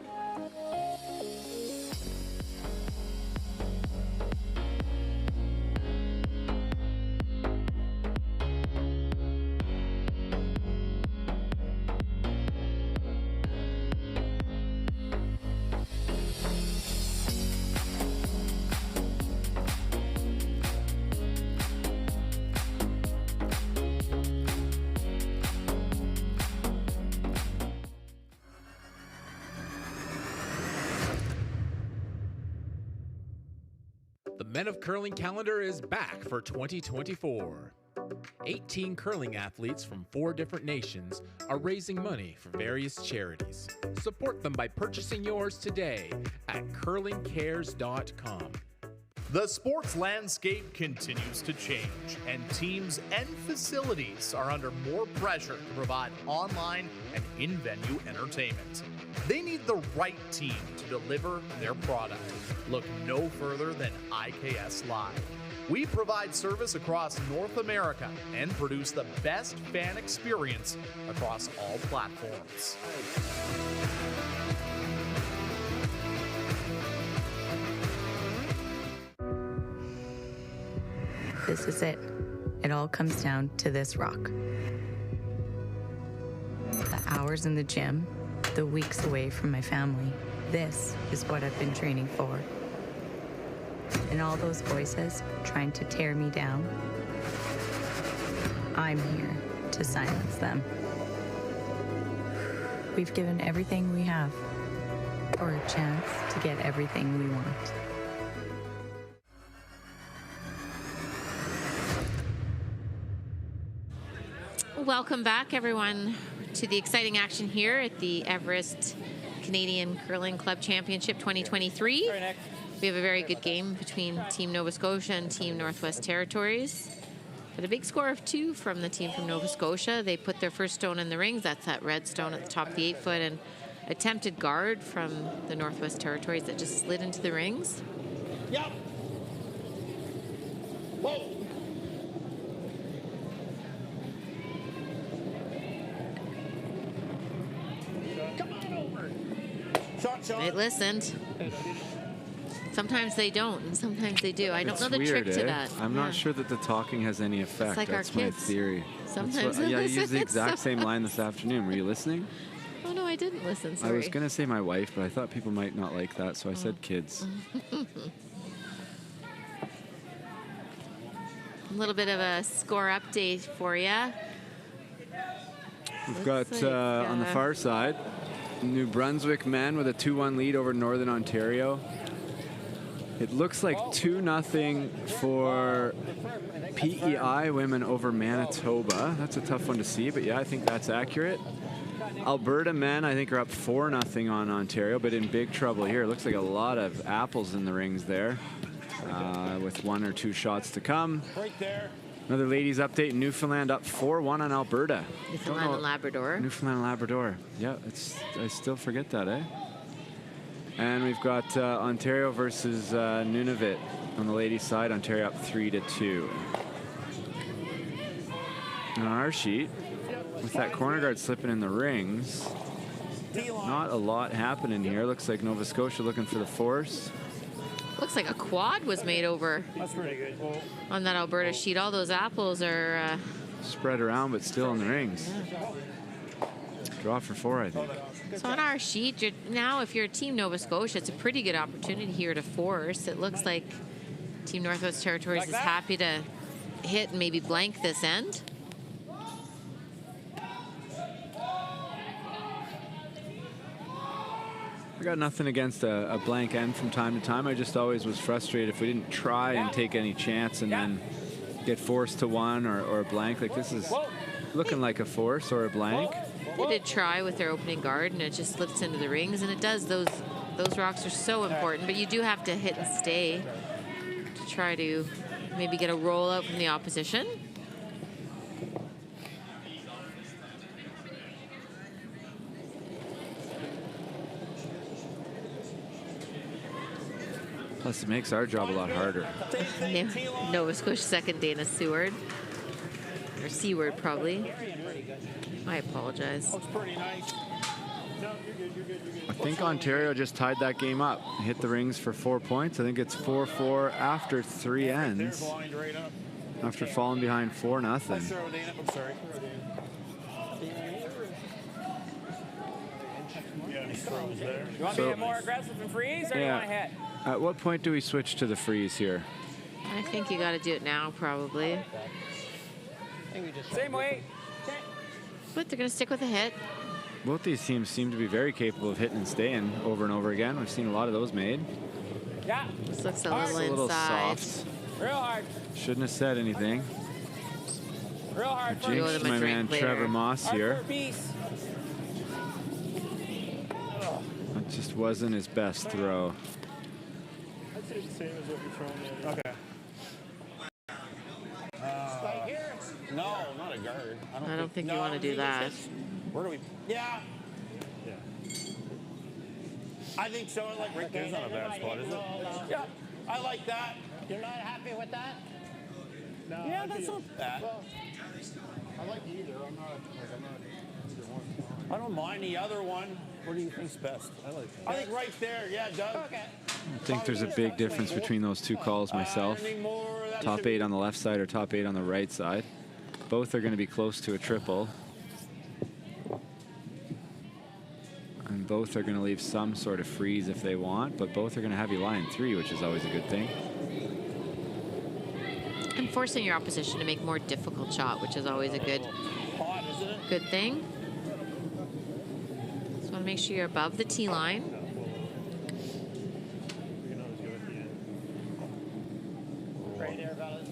The Men of Curling calendar is back for 2024. 18 curling athletes from 4 different nations are raising money for various charities. Support them by purchasing yours today at curlingcares.com. The sports landscape continues to change, and teams and facilities are under more pressure to provide online and in-venue entertainment. They need the right team to deliver their product. Look no further than IKS Live. We provide service across North America and produce the best fan experience across all platforms. This is it. It all comes down to this rock. The hours in the gym, the weeks away from my family. This is what I've been training for. And all those voices trying to tear me down, I'm here to silence them. We've given everything we have for a chance to get everything we want. Welcome back, everyone, to the exciting action here at the Everest Canadian Curling Club Championship 2023. We have a very good game between Team Nova Scotia and Team Northwest Territories. But a big score of 2 from the team from Nova Scotia. They put their first stone in the rings. That's that red stone at the top of the 8-foot, and attempted guard from the Northwest Territories that just slid into the rings. Yep. Whoa. Come on over. Shot. They listened. Sometimes they don't, and sometimes they do. I don't It's know the weird, trick to that. I'm not sure that the talking has any effect. like our That's my kids. theory. Sometimes yeah, I they used the listen. exact same line this afternoon. Were you listening? Oh, no, I didn't listen. Sorry. I was going to say my wife, but I thought people might not like that, so I said kids. A little bit of a score update for you. We've got on the far side, New Brunswick men with a 2-1 lead over Northern Ontario. It looks like 2-0 for PEI women over Manitoba. That's a tough one to see, but yeah, I think that's accurate. Alberta men, I think, are up 4-0 on Ontario, but in big trouble here. It looks like a lot of apples in the rings there, with 1 or 2 shots to come. Right there. Another ladies update, Newfoundland up 4-1 on Alberta. Newfoundland and Labrador. Newfoundland and Labrador. Yeah, I still forget that, eh? And we've got Ontario versus Nunavut on the ladies' side. Ontario up 3-2. On our sheet, with that corner guard slipping in the rings, not a lot happening here. Looks like Nova Scotia looking for the force. Looks like a quad was made over. That's pretty good. On that Alberta sheet. All those apples are... spread around, but still in the rings. Yeah. Draw for 4, I think. So on our sheet, now if you're Team Nova Scotia, it's a pretty good opportunity here to force. It looks like Team Northwest Territories is happy to hit and maybe blank this end. I got nothing against a blank end from time to time. I just always was frustrated if we didn't try and take any chance and then get forced to 1 or a blank. Like, this is looking like a force or a blank. They did try with their opening guard, and it just slips into the rings, and it does. Those rocks are so important, but you do have to hit and stay to try to maybe get a roll out from the opposition. Plus, it makes our job a lot harder. Nova Scotia second, Dana Seward. Or Seward, probably. I apologize. I think Ontario just tied that game up. Hit the rings for 4 points. I think it's 4-4 after 3 ends. After falling behind 4-0. I'm sorry. You want me to get more aggressive and freeze, or you want to hit? At what point do we switch to the freeze here? I think you got to do it now, probably. Same weight. But they're going to stick with a hit. Both these teams seem to be very capable of hitting and staying over and over again. We've seen a lot of those made. Yeah. This looks a Hard. little inside. Soft. Real hard. Shouldn't have said anything. Real hard. Jinx my man Trevor Moss here. It just wasn't his best throw. I'd say the same as what you're throwing there. Okay. No, not a guard. I don't think you want to do that. Where do we? Yeah. I think so. Like right there's not a bad spot, is it? Yeah. I like that. You're not happy with that? No, Yeah, that's not bad. I like either. I'm not either one. I don't mind the other one. What do you think's best? I like I think right there. Yeah, Doug. Okay. I think there's a big difference between those two calls myself. Top 8 on the left side or top 8 on the right side. Both are going to be close to a triple. And both are going to leave some sort of freeze if they want, but both are going to have you line 3, which is always a good thing. And forcing your opposition to make a more difficult shot, which is always a good thing. Just want to make sure you're above the tee line. Right there, fellas.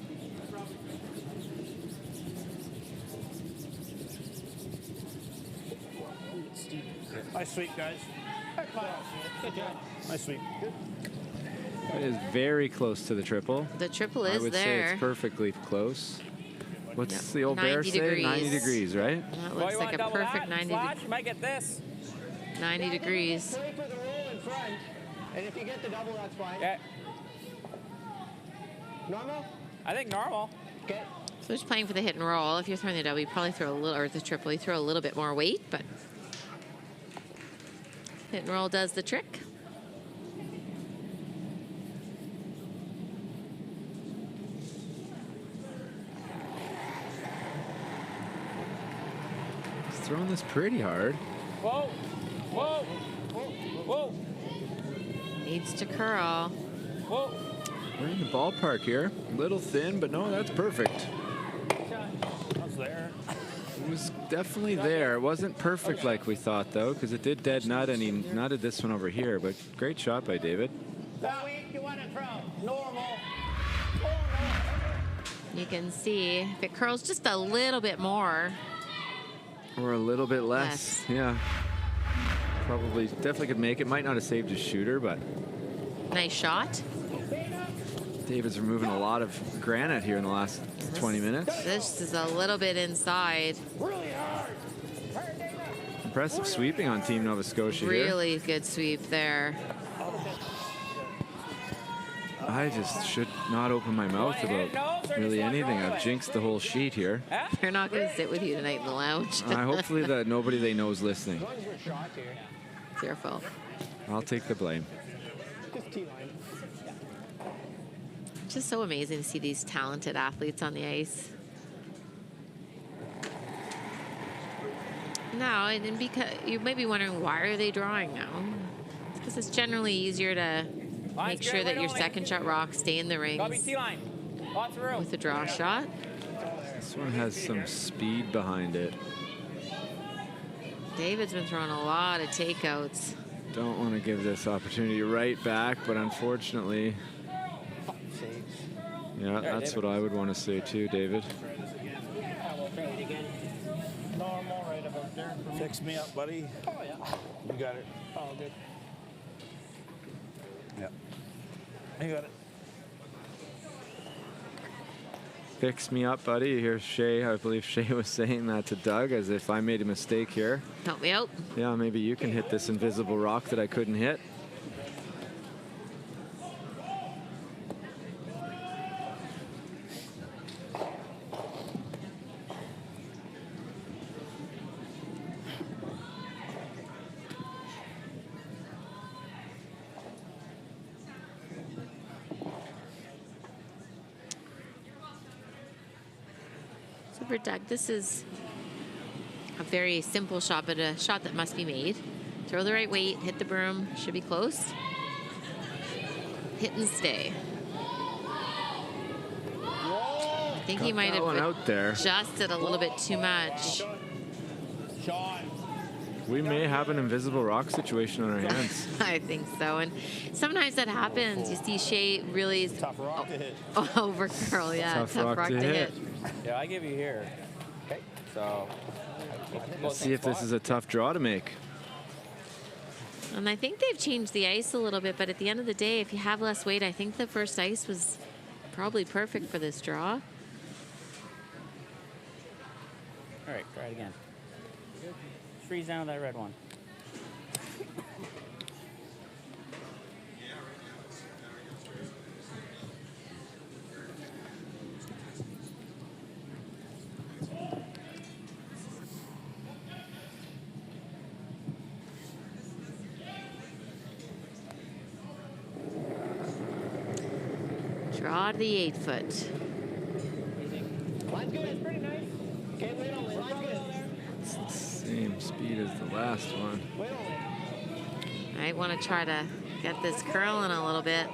Nice sweep, guys. Good job. Nice sweep. It is very close to the triple. The triple is I would say there. it's perfectly close. What's Yep. the old bear 90 say? degrees. 90 degrees, right? That looks like a perfect 90, Watch, you might get this. 90 degrees. Play for the roll in front, and if you get the double, that's fine. Yeah, Normal? I think normal. Okay. So just playing for the hit and roll. If you're throwing the double, you probably throw a little, or the triple, you throw a little bit more weight, but hit and roll does the trick. He's throwing this pretty hard. Whoa, whoa, whoa, Needs to curl. whoa. We're in the ballpark here. A little thin, but no, that's perfect. That's there. It was definitely there. It wasn't perfect like we thought, though, because it did dead nut, and he nutted this one over here. But great shot by David. That week you want to throw. Normal. You can see if it curls just a little bit more. Or a little bit less. Yeah. Probably, definitely could make it. Might not have saved his shooter, but Nice shot. David's removing a lot of granite here in the last 20 minutes. This is a little bit inside. Impressive sweeping on Team Nova Scotia here. Really good sweep there. I just should not open my mouth about really anything. I've jinxed the whole sheet here. They're not going to sit with you tonight in the lounge. Hopefully that nobody they know is listening. It's your fault. I'll take the blame. Just T-line. Just so amazing to see these talented athletes on the ice. No, and because you may be wondering, why are they drawing now? It's because it's generally easier to make sure that your second shot rocks stay in the Gotta be rings T-line. Lots of room. with a draw shot. This one has some speed behind it. David's been throwing a lot of takeouts. Don't want to give this opportunity right back, but unfortunately, yeah, that's what I would want to say too, David. Normal right about there. Fix me up, buddy. Oh, yeah. You got it. Oh, good. Yeah. You got it. Fix me up, buddy. Here's Shay. I believe Shay was saying that to Doug, as if I made a mistake here. Help me out. Yeah, maybe you can hit this invisible rock that I couldn't hit. So for Doug, this is a very simple shot, but a shot that must be made. Throw the right weight, hit the broom, should be close. Hit and stay. I think he Got might that one have out there. adjusted a little bit too much. We may have an invisible rock situation on our hands. I think so. And sometimes that happens. You see Shay really is Tough rock to hit. over curl. Yeah, Tough rock to hit. Yeah, I give you here. Okay. So. Let's see if this is a tough draw to make. And I think they've changed the ice a little bit, but at the end of the day, if you have less weight, I think the first ice was probably perfect for this draw. All right, try it again. Freeze down with that red one. Draw to the 8 foot. Line's good. It's pretty nice. Okay, wait on it. Line's good. It's the same speed as the last one. Wait on it. I want to try to get this curling a little bit.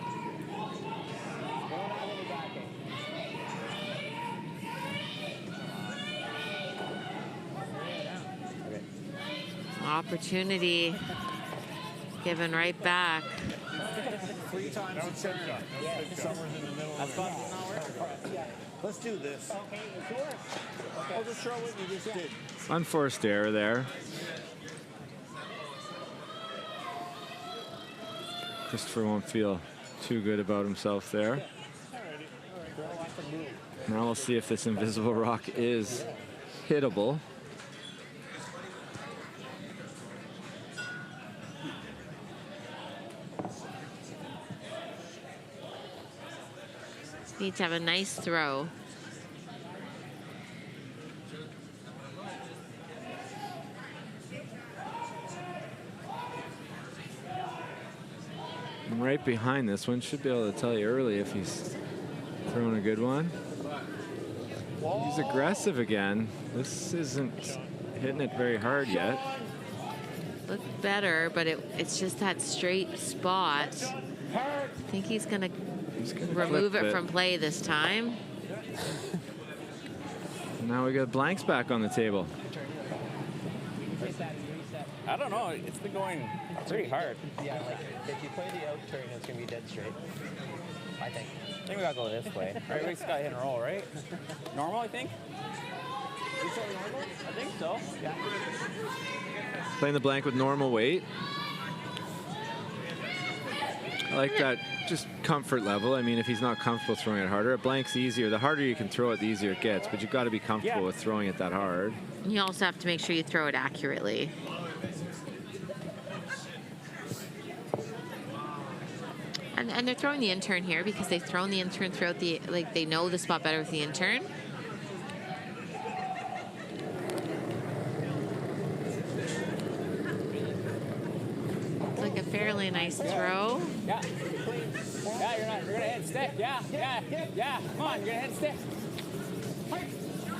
Opportunity given right back. 3 times a turn. Summer's in the middle of it. Let's do this. I'll just show what you just did. Unforced error there. Christopher won't feel too good about himself there. Now we'll see if this invisible rock is hittable. Needs to have a nice throw. And right behind this one, should be able to tell you early if he's throwing a good one. He's aggressive again. This isn't hitting it very hard yet. Looked better, but it's just that straight spot. I think he's gonna remove it from play this time. Now we got blanks back on the table. I don't know. It's been going pretty hard. Yeah, like if you play the out turn, it's gonna be dead straight. I think. I think we gotta go this way. Right, we just gotta hit and roll, right? Normal, I think. You say normal? I think so. Yeah. Playing the blank with normal weight. I like that just comfort level. I mean, if he's not comfortable throwing it harder, a blank's easier. The harder you can throw it, the easier it gets. But you've got to be comfortable with throwing it that hard. You also have to make sure you throw it accurately. And they're throwing the intern here because they've thrown the intern throughout the, like, they know the spot better with the intern. It's like a fairly nice throw. Yeah. Yeah, you're gonna hit stick. Yeah. Come on, you're gonna hit stick.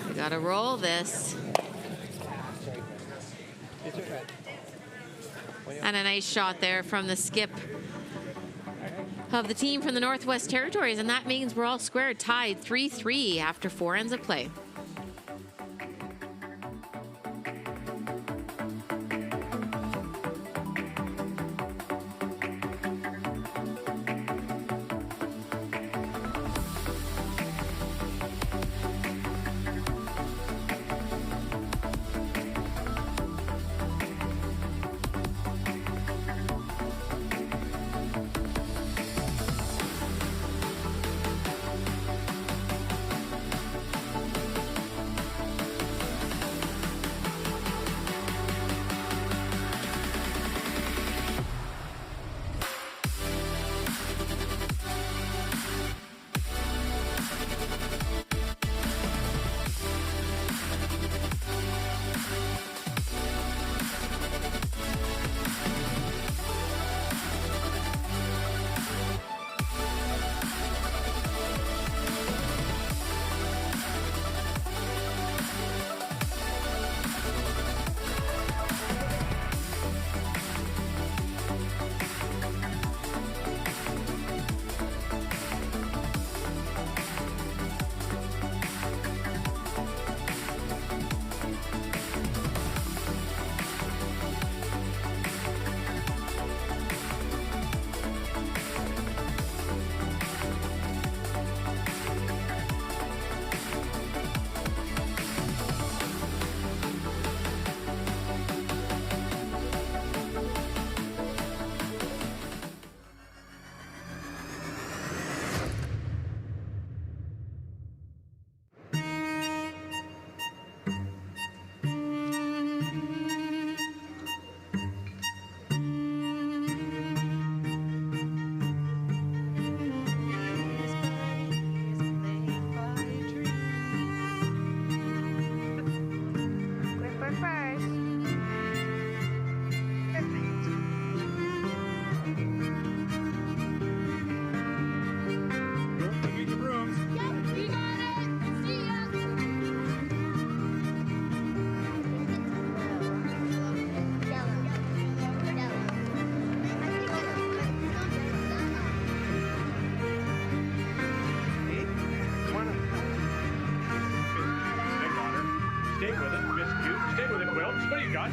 We gotta roll this. And a nice shot there from the skip of the team from the Northwest Territories, and that means we're all squared, tied 3-3 after 4 ends of play.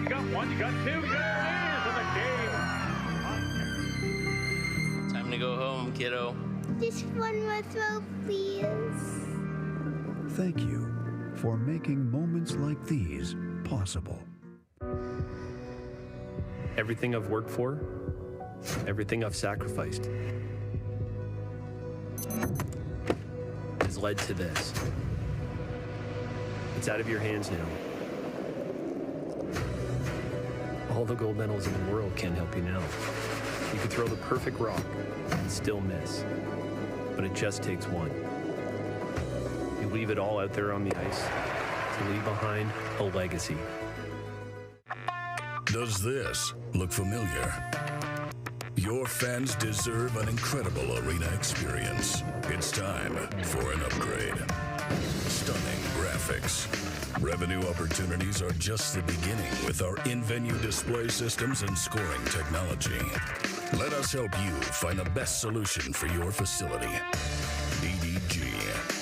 You got one, you got two, you got three for the game. Time to go home, kiddo. Just one more throw, please. Thank you for making moments like these possible. Everything I've worked for, everything I've sacrificed, has led to this. It's out of your hands now. All the gold medals in the world can't help you now. You could throw the perfect rock and still miss, but it just takes one. You leave it all out there on the ice to leave behind a legacy. Does this look familiar? Your fans deserve an incredible arena experience. It's time for an upgrade. Stunning graphics. Revenue opportunities are just the beginning with our in-venue display systems and scoring technology. Let us help you find the best solution for your facility. EDG,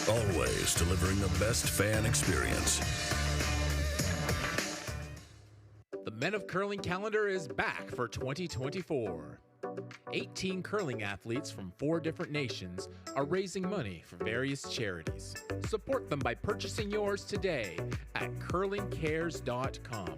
always delivering the best fan experience. The Men of Curling calendar is back for 2024. 18 curling athletes from 4 different nations are raising money for various charities. Support them by purchasing yours today at curlingcares.com.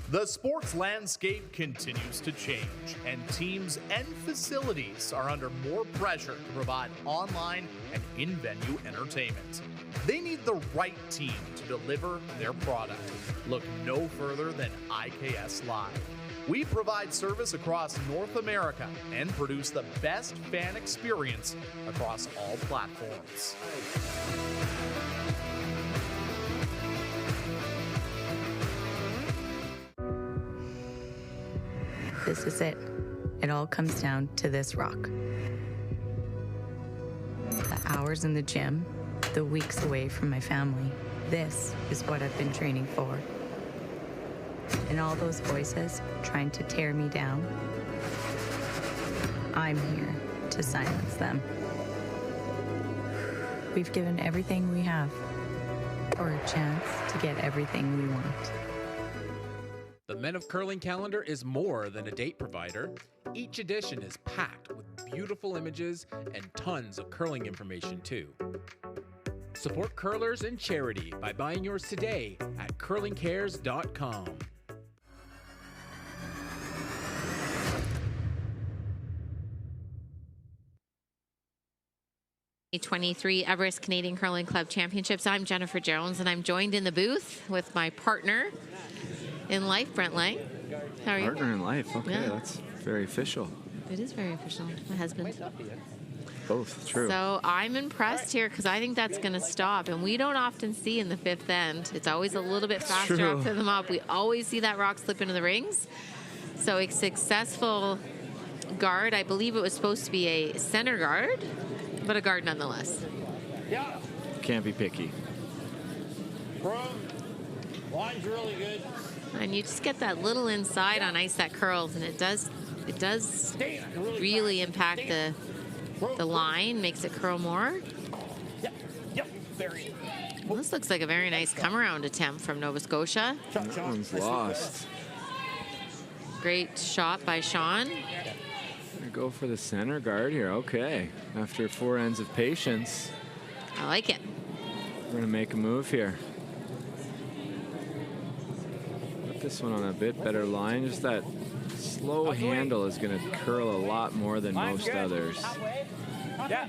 The sports landscape continues to change, and teams and facilities are under more pressure to provide online and in-venue entertainment. They need the right team to deliver their product. Look no further than IKS Live. We provide service across North America and produce the best fan experience across all platforms. This is it. It all comes down to this rock. The hours in the gym, the weeks away from my family. This is what I've been training for. And all those voices trying to tear me down, I'm here to silence them. We've given everything we have for a chance to get everything we want. The Men of Curling calendar is more than a date provider. Each edition is packed with beautiful images and tons of curling information too. Support curlers and charity by buying yours today at curlingcares.com. 2023 Everest Canadian Curling Club Championships. I'm Jennifer Jones, and I'm joined in the booth with my partner in life, Brent Lang. How are you? Partner in life. Okay, Yeah. that's very official. It is very official. My husband. Both, true. So I'm impressed here because I think that's going to stop, and we don't often see in the fifth end. It's always a little bit faster true. after the mop. We always see that rock slip into the rings. So a successful guard. I believe it was supposed to be a center guard, but a guard nonetheless. Yeah. Can't be picky. Line's really good. And you just get that little inside on ice that curls, and it does really impact the line, makes it curl more. Yep, very. Well, this looks like a very nice come-around attempt from Nova Scotia. That one's lost. Great shot by Sean. Gonna go for the center guard here. Okay. After 4 ends of patience, I like it. we're gonna make a move here. Put this one on a bit better line. Just that slow handle is gonna curl a lot more than most others. Yeah.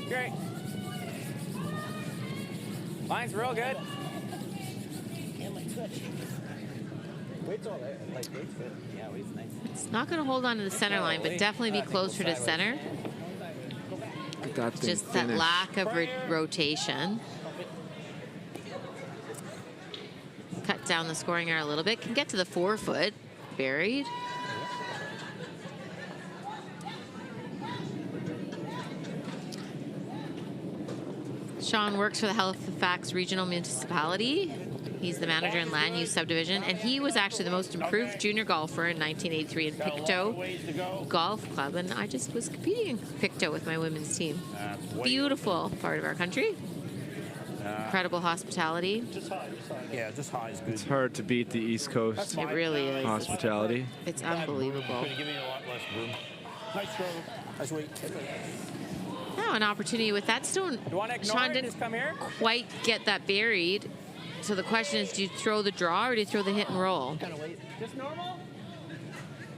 Great. Line's real good. Yeah, wait's nice. It's not going to hold on to the center line, but definitely be closer to center. Look at that thing Just that finish. lack of rotation. Cut down the scoring error a little bit. Can get to the 4-foot. Buried. Sean works for the Halifax Regional Municipality. He's the manager in land use subdivision, and he was actually the most improved junior golfer in 1983 in Pictou Golf Club, and I just was competing in Pictou with my women's team. Beautiful part of our country. incredible hospitality. Yeah, just high is good. It's hard to beat the East Coast It really is. hospitality. It's unbelievable. Could give me a lot less room. Nice throw. Nice weight. Now an opportunity with that stone. You want to ignore Sean it? didn't Just come here. quite get that buried. So the question is, do you throw the draw or do you throw the hit and roll? Just normal?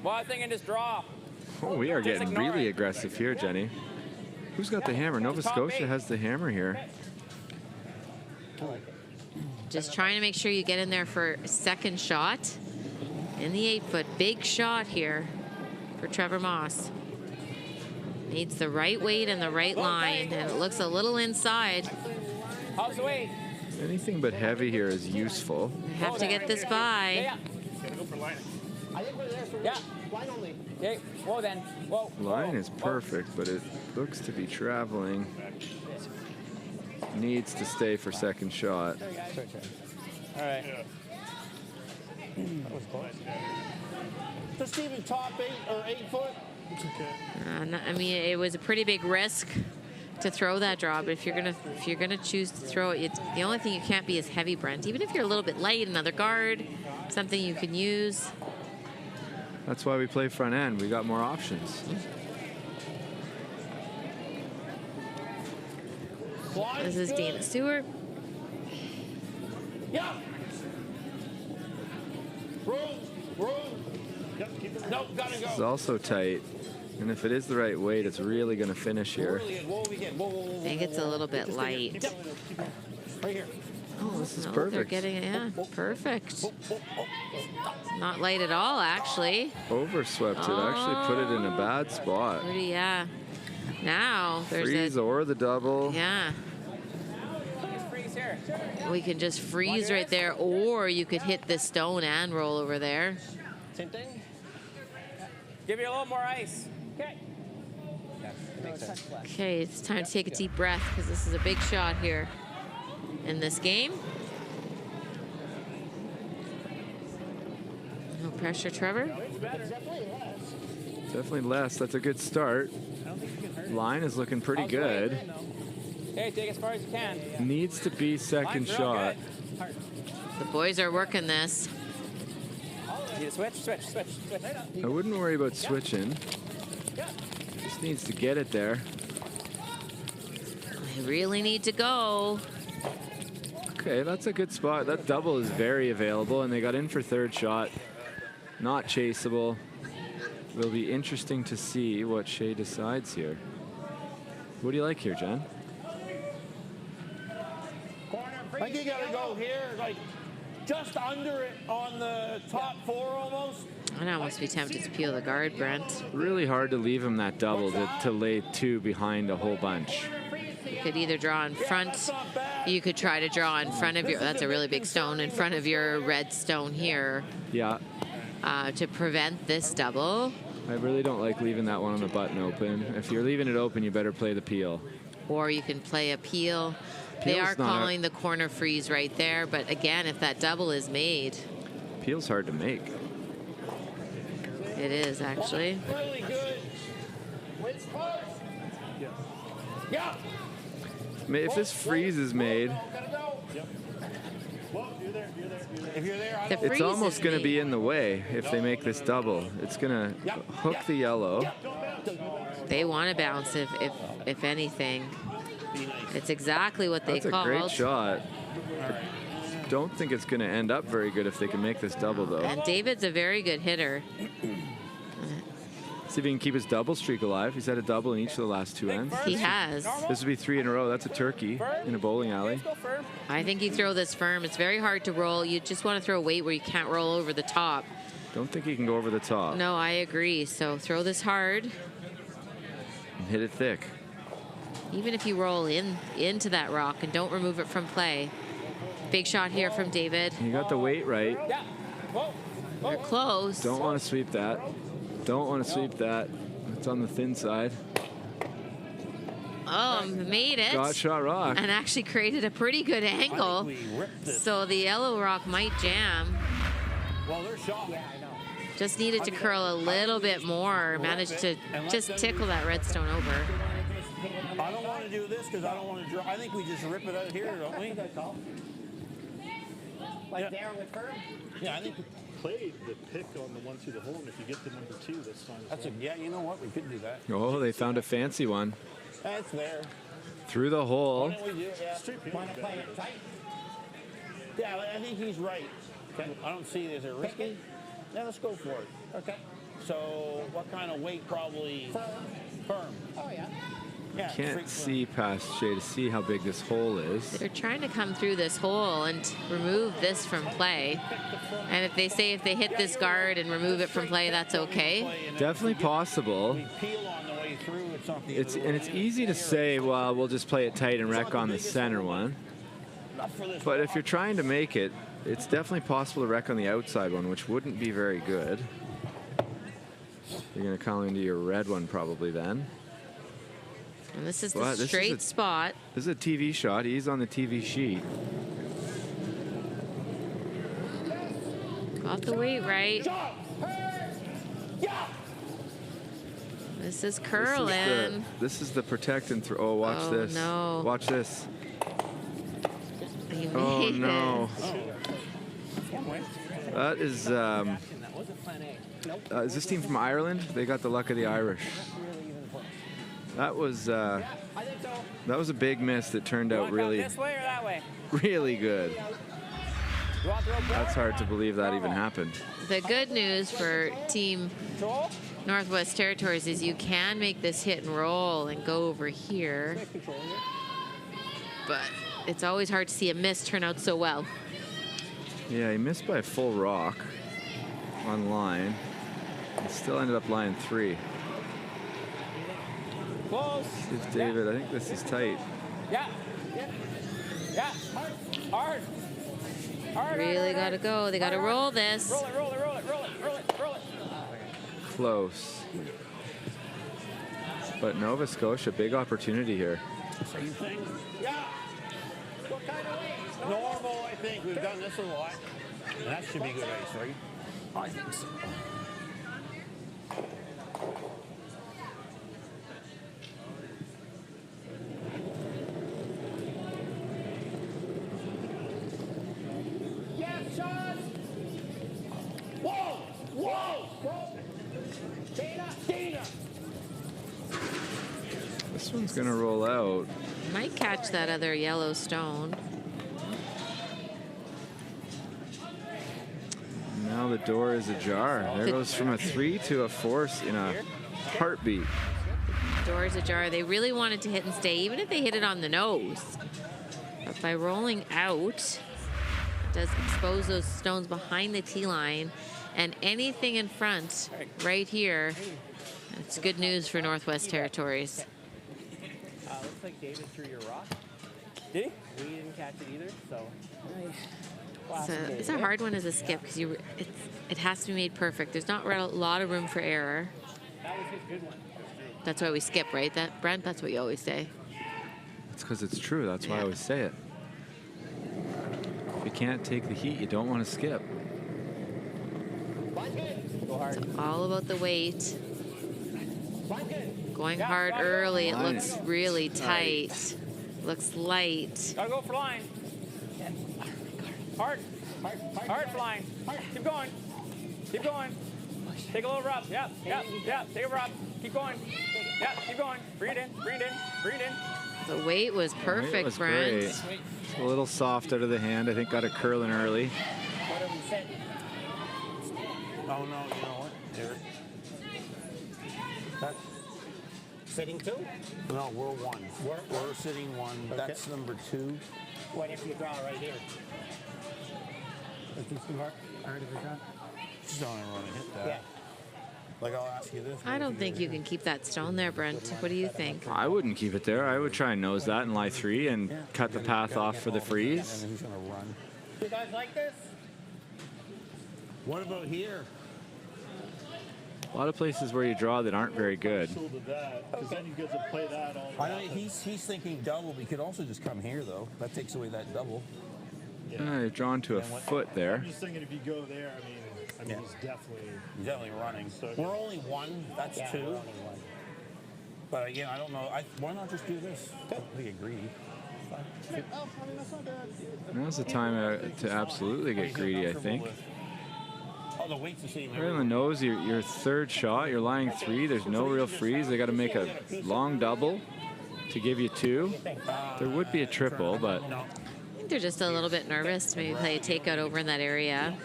Well, I think I just draw. Oh, we are Just getting ignore really it. aggressive here, Jenny. Who's got the hammer? Nova Top Scotia eight. has the hammer here. Just trying to make sure you get in there for a second shot. In the 8-foot, big shot here for Trevor Moss. Needs the right weight and the right line, and it looks a little inside. How's the weight? Anything but heavy here is useful. Have to get this by. Yeah. Gotta go for line. I think we're there for Yeah. line only. Okay. Whoa, then. Whoa. Line whoa, is whoa. perfect, but it looks to be traveling. Needs to stay for second shot. All right. That was close. Just even top 8 or 8 foot. It's okay. I mean, it was a pretty big risk to throw that draw, but if you're gonna choose to throw it, the only thing you can't be is heavy, Brent. Even if you're a little bit light, another guard, something you can use. That's why we play front end. We got more options. This is Dana Stewart. Yeah. Room. Yep, keep it. Nope, gotta This is go. also tight. And if it is the right weight, it's really going to finish here. Whoa, again. Whoa. I think it's a little bit light. Right here. Oh, This is no, perfect. They're getting it, yeah, perfect. Not light at all, actually. Overswept it. Actually put it in a bad spot. Pretty, yeah. Now there's Freeze or the double. yeah. Just freeze here. We can just freeze right there, or you could hit the stone and roll over there. Same thing? Give you a little more ice. Okay. Okay, it's time to take a deep breath because this is a big shot here in this game. No pressure, Trevor. Definitely less. That's a good start. Line is looking pretty good. Okay, take as far as you can. Needs to be second Line's real shot. good. The boys are working this. Need a switch. I wouldn't worry about switching. Just needs to get it there. They really need to go. Okay, that's a good spot. That double is very available, and they got in for third shot. Not chaseable. Will be interesting to see what Shea decides here. What do you like here, Jen? I think you gotta go here, like just under it on the top 4 almost. I'd almost be tempted to peel the guard, Brent. Really hard to leave him that double to lay 2 behind a whole bunch. You could either draw in front. You could try to draw in front of your, that's a really big stone, in front of your red stone here Yeah, to prevent this double. I really don't like leaving that one on the button open. If you're leaving it open, you better play the peel. Or you can play a peel. They Peel's are not a- calling the corner freeze right there, but again, if that double is made, Peel's hard to make. it is actually. Really good. Yeah. I mean, if this freeze is made, If you're there, The it's freeze almost is going to made. be in the way if they make this double. It's going to hook the yellow. They want to bounce if anything. It's exactly what they That's a called. great shot. Don't think it's going to end up very good if they can make this double, though. And David's a very good hitter. See if he can keep his double streak alive. He's had a double in each of the last 2 ends. He has. This would be 3 in a row. That's a turkey in a bowling alley. I think you throw this firm. It's very hard to roll. You just want to throw a weight where you can't roll over the top. Don't think he can go over the top. No, I agree. So throw this hard. And hit it thick. Even if you roll into that rock and don't remove it from play. Big shot here from David. You got the weight right. Yeah. Whoa. They're close. Don't want to sweep that. Don't want to sweep that. It's on the thin side. Oh, made it. Got shot rock. And actually created a pretty good angle. So the yellow rock might jam. Well, they're shot. Just needed to curl a little bit more. Managed to just tickle that redstone over. I don't want to do this because I don't want to draw. I think we just rip it out here, don't we? Like there with firm? Yeah, I think we play the pick on the one through the hole, and if you get the number 2, that's fine. yeah, you know what? We could do that. Oh, they found a fancy one. That's there. Through the hole. Why don't we do it? Yeah. Want to play it tight? Yeah, I think he's right. Okay. I don't see there's a risky. Yeah, let's go for it. Okay. So, what kind of weight? Probably firm. Oh, yeah. Yeah. Can't see past Shay to see how big this hole is. They're trying to come through this hole and remove this from play. And if they say if they hit this guard and remove it from play, that's okay. Definitely possible. We peel on the way through. It's easy to say, well, we'll just play it tight and wreck on the center one. But if you're trying to make it, it's definitely possible to wreck on the outside one, which wouldn't be very good. You're going to come into your red one probably then. And this is the straight spot. This is a TV shot. He's on the TV sheet. Got the weight right. This is curling. This is the protect and throw. Oh, watch this. No. Watch this. He Oh, made no. it. That is this team from Ireland? They got the luck of the Irish. That was a big miss that turned out really, this way or that way? really good. That's hard to believe that even happened. The good news for Team Northwest Territories is you can make this hit and roll and go over here. But it's always hard to see a miss turn out so well. Yeah, he missed by a full rock on line. He still ended up lying 3. Close. If David, I think this is tight. Yeah. Yeah. Hard. Really got to go. They got to roll this. Roll it, roll it, roll it, roll it, roll it, roll it. Close. But Nova Scotia, big opportunity here. Same thing. Yeah. What kind of weight? Normal, I think. We've done this a lot. And that should be good ice, right? I think so. Yes, Sean. Whoa! Whoa! Dana! This one's going to roll out. Might catch that other yellow stone. Now the door is ajar. There goes from a 3 to a 4 in a heartbeat. Doors ajar. They really wanted to hit and stay, even if they hit it on the nose. But by rolling out, it does expose those stones behind the tee line. And anything in front, right here, it's good news for Northwest Territories. Looks like David threw your rock. Did he? We didn't catch it either, so. It's a hard one as a skip because it has to be made perfect. There's not a lot of room for error. That was his good one. That's why we skip, right? Brent, that's what you always say. It's because it's true. That's why I always say it. If you can't take the heat, you don't want to skip. It's all about the weight. Going hard early, it looks really tight. Looks light. Gotta go for line. Hard. Hard flying. Keep going. Keep going. Take a little rub. Yep. Take a rub. Keep going. Yep. Keep going. Breathe in. Breathe in. Breathe in. The weight was perfect, It was Brent. great. A little soft out of the hand. I think got a curling early. What have we said? Oh, no, you know what? There. That's Sitting 2? no, we're 1. We're sitting 1. Okay. That's number 2. What if you draw right here? Is this too hard? Hard if you draw? Just don't ever want to hit that. Yeah. Like, I'll ask you this. I don't think you can keep that stone there, Brent. What do you think? I wouldn't keep it there. I would try and nose that and lie 3 and cut the path off for the freeze. And he's going to run. You guys like this? What about here? A lot of places where you draw that aren't very good. So to that, because then you get to play that all I know he's thinking double. We could also just come here, though. That takes away that double. You're drawn to a foot there. I'm just thinking if you go there, I mean, he's definitely running. So, We're only 1. That's 2. But again, I don't know. Why not just do this? We agree. Oh, I mean, that's not bad. Now's the time to absolutely get greedy, I think. Oh, the weight's the same. Right on the nose, your third shot, you're lying 3. There's no real freeze. They got to make a long double to give you 2. There would be a triple, but I think they're just a little bit nervous to maybe play a takeout over in that area.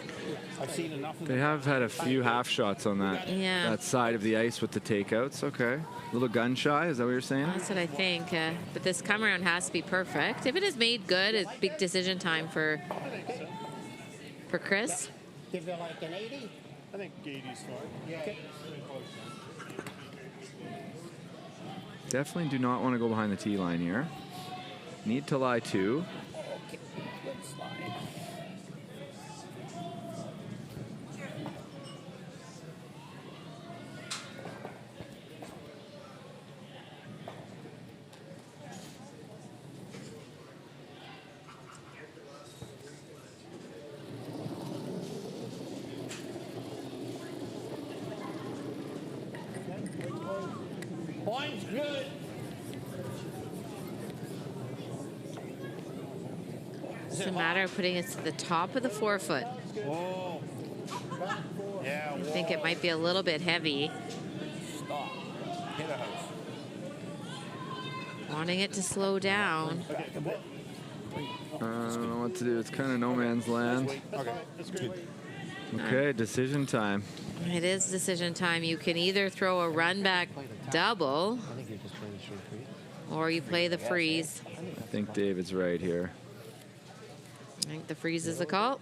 they have had a few half shots on that side of the ice with the takeouts. Okay. A little gun shy, is that what you're saying? That's what I think. But this come around has to be perfect. If it is made good, it's big decision time for Chris. Give you like an 80? I think 80's fine. Yeah. Okay. Definitely do not want to go behind the tee line here. Need to lie 2. Okay. Good slide. Point's good. It's a matter of putting it to the top of the forefoot. Whoa. Yeah, I think it might be a little bit heavy. Stop. Hit a house. Wanting it to slow down. I don't know what to do. It's kind of no man's land. Okay, that's great. Okay, decision time. It is decision time. You can either throw a run back double, I think you're just playing straight freeze. or you play the freeze. I think David's right here. I think the freeze is the call.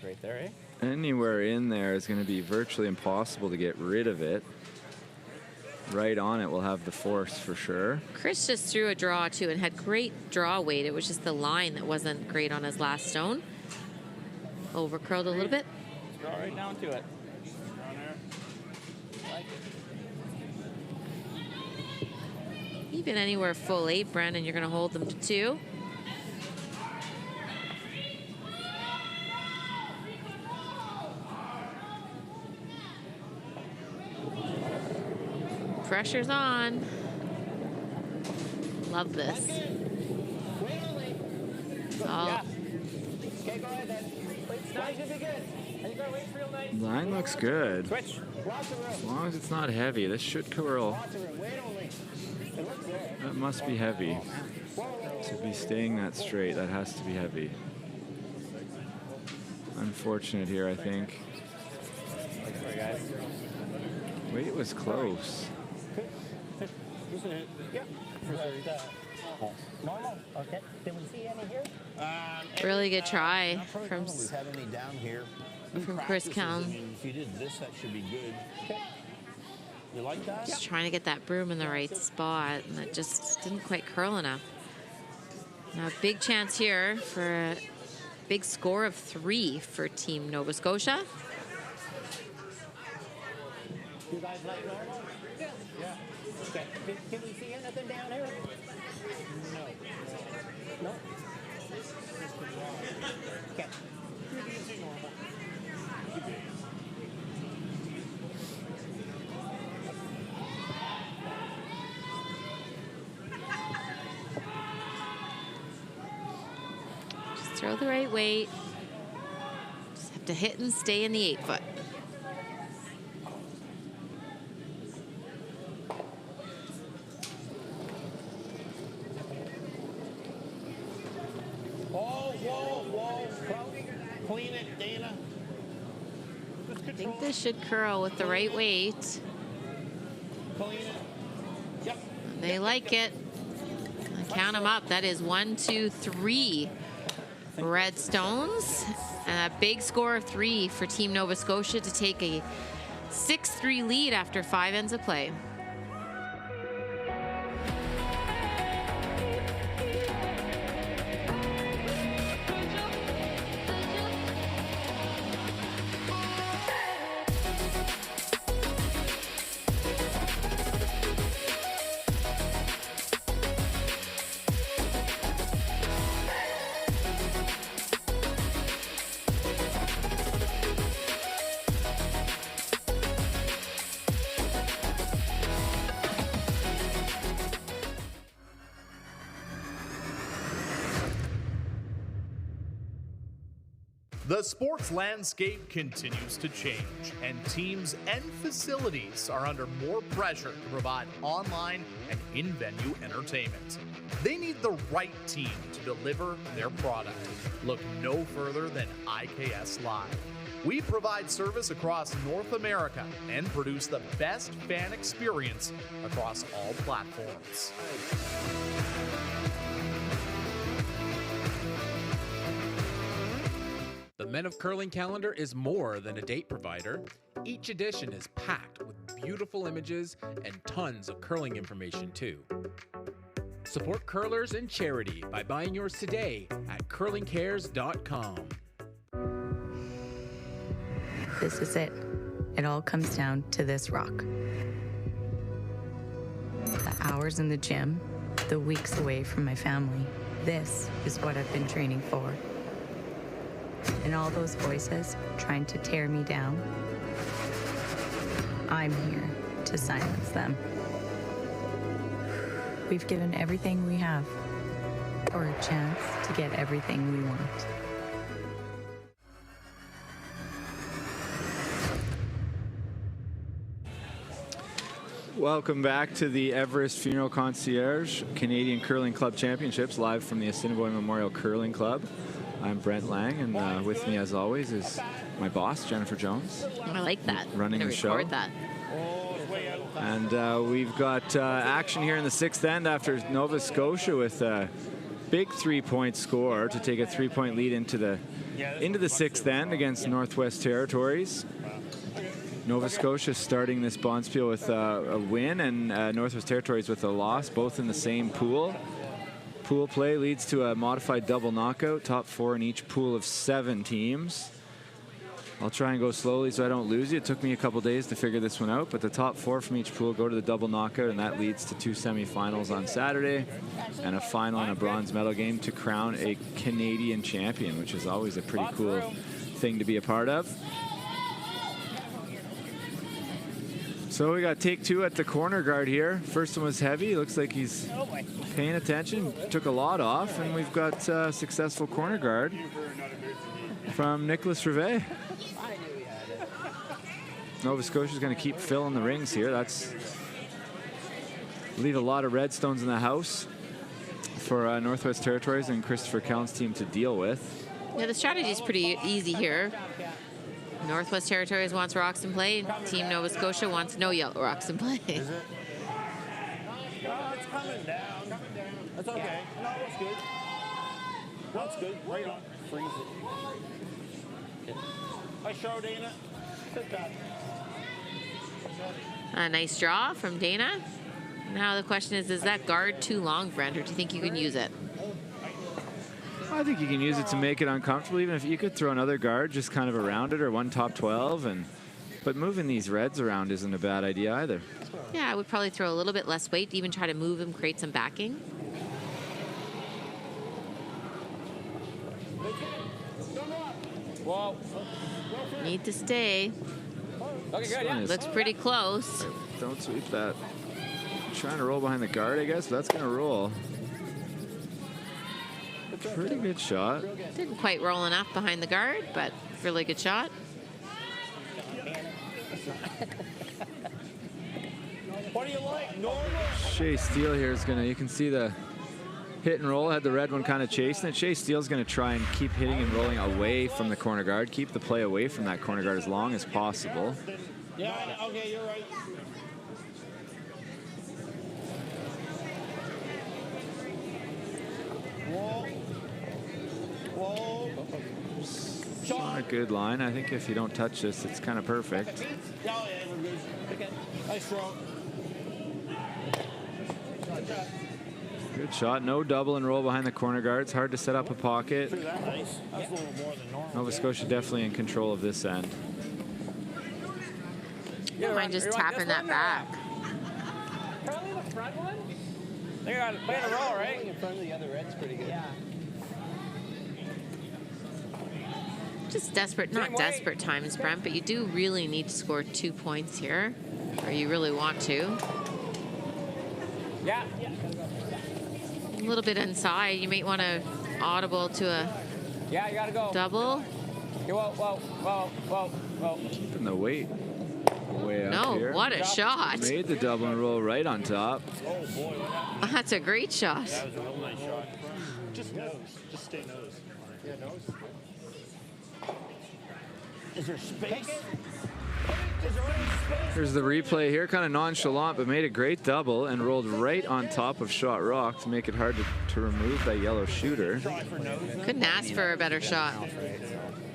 Right there, eh? Anywhere in there is going to be virtually impossible to get rid of it. Right on it will have the force for sure. Chris just threw a draw too and had great draw weight. It was just the line that wasn't great on his last stone. Over curled a little bit. Draw right down to it. Even anywhere full 8, Brandon, you're going to hold them to 2. Pressure's on. Love this. It's all Okay, go ahead then. Line should be good. And you got weight real nice. Line looks good. Switch. Lots of room. As long as it's not heavy, this should curl. Lots of room. Weight only. It looks there. That must be heavy. To be staying that straight, that has to be heavy. Unfortunate here, I think. Sorry, guys. Weight was close. Yep. Normal. Okay. Did we see any here? really good try from We've had any down here. Chris Practices, Kelm. I mean, if you did this, that should be good. Okay. You like that? Just trying to get that broom in the right spot, and it just didn't quite curl enough. Now, a big chance here for a big score of 3 for Team Nova Scotia. You guys like normal? Yeah. Okay. Can we see anything down here? No. No? Okay. Just throw the right weight. Just have to hit and stay in the 8 foot. Whoa, whoa, whoa. Clean it, Dana. I think this should curl with the right weight. Clean it. Yep. They like it. Count them up. That is 1, 2, 3 red stones. And a big score of 3 for Team Nova Scotia to take a 6-3 lead after 5 ends of play. The sports landscape continues to change, and teams and facilities are under more pressure to provide online and in-venue entertainment. They need the right team to deliver their product. Look no further than IKS Live. We provide service across North America and produce the best fan experience across all platforms. The Men of Curling calendar is more than a date provider. Each edition is packed with beautiful images and tons of curling information too. Support curlers and charity by buying yours today at curlingcares.com. This is it. It all comes down to this rock. The hours in the gym, the weeks away from my family. This is what I've been training for. And all those voices trying to tear me down, I'm here to silence them. We've given everything we have for a chance to get everything we want. Welcome back to the Everest Funeral Concierge Canadian Curling Club Championships, live from the Assiniboine Memorial Curling Club. I'm Brent Lang, and with me, as always, is my boss, Jennifer Jones. I like that. Running the show. That. And we've got action here in the sixth end after Nova Scotia with a big 3-point score to take a 3-point lead into the sixth end against Northwest Territories. Nova Scotia starting this Bonspiel with a win, and Northwest Territories with a loss, both in the same pool. Pool play leads to a modified double knockout, top 4 in each pool of 7 teams. I'll try and go slowly so I don't lose you. It took me a couple days to figure this one out, but the top 4 from each pool go to the double knockout, and that leads to 2 semifinals on Saturday and a final and a bronze medal game to crown a Canadian champion, which is always a pretty cool thing to be a part of. So we got take 2 at the corner guard here. First one was heavy. Looks like he's paying attention. Took a lot off, and we've got successful corner guard from Nicolas Rivet. Nova Scotia's going to keep filling the rings here. That's leave a lot of redstones in the house for Northwest Territories and Christopher Kellen's team to deal with. Yeah, the strategy is pretty easy here. Northwest Territories wants rocks in play. Team Nova Scotia wants no yellow rocks in play. Is it? No, it's coming down. That's okay. No, it's good. No, it's good. Right on. Freeze it. Hi, show, Dana. Sit down. A nice draw from Dana. Now the question is that guard too long, Brent, or do you think you can use it? I think you can use it to make it uncomfortable, even if you could throw another guard just kind of around it, or one top 12. But moving these reds around isn't a bad idea either. Yeah, I would probably throw a little bit less weight, even try to move him, create some backing. Whoa. Need to stay. Looking good, yeah. Looks pretty close. Don't sweep that. Trying to roll behind the guard, I guess. That's going to roll. Pretty good shot. Didn't quite roll enough behind the guard, but really good shot. What do you like? Normal? Shea Steele here is going to, you can see the hit and roll. Had the red one kind of chasing it. Shea Steele's going to try and keep hitting and rolling away from the corner guard. Keep the play away from that corner guard as long as possible. Yeah, okay, you're right. Whoa. Whoa. Not a good line. I think if you don't touch this, it's kind of perfect. Yeah, we're good. Okay. Nice throw. Good shot. No double and roll behind the corner guard. It's hard to set up a pocket. Nice. That's a little more than normal. Nova Scotia definitely in control of this end. You don't mind just tapping that back. Probably the front one? They got to play in a roll, right? In front of the other red's pretty good. Yeah. Just desperate, not desperate times, Brent, but you do really need to score 2 points here, or you really want to. Yeah. A little bit inside. You might want to audible to a Yeah, you got to go. double. Whoa. Keeping the weight way up No, here. what a shot. Made the double and roll right on top. Oh, boy. That's a great shot. That was a real nice shot. Just nose. Just stay nose. Yeah, nose. Is there space? Here's the replay here, kind of nonchalant, but made a great double and rolled right on top of shot rock to make it hard to remove that yellow shooter. Couldn't ask for a better shot.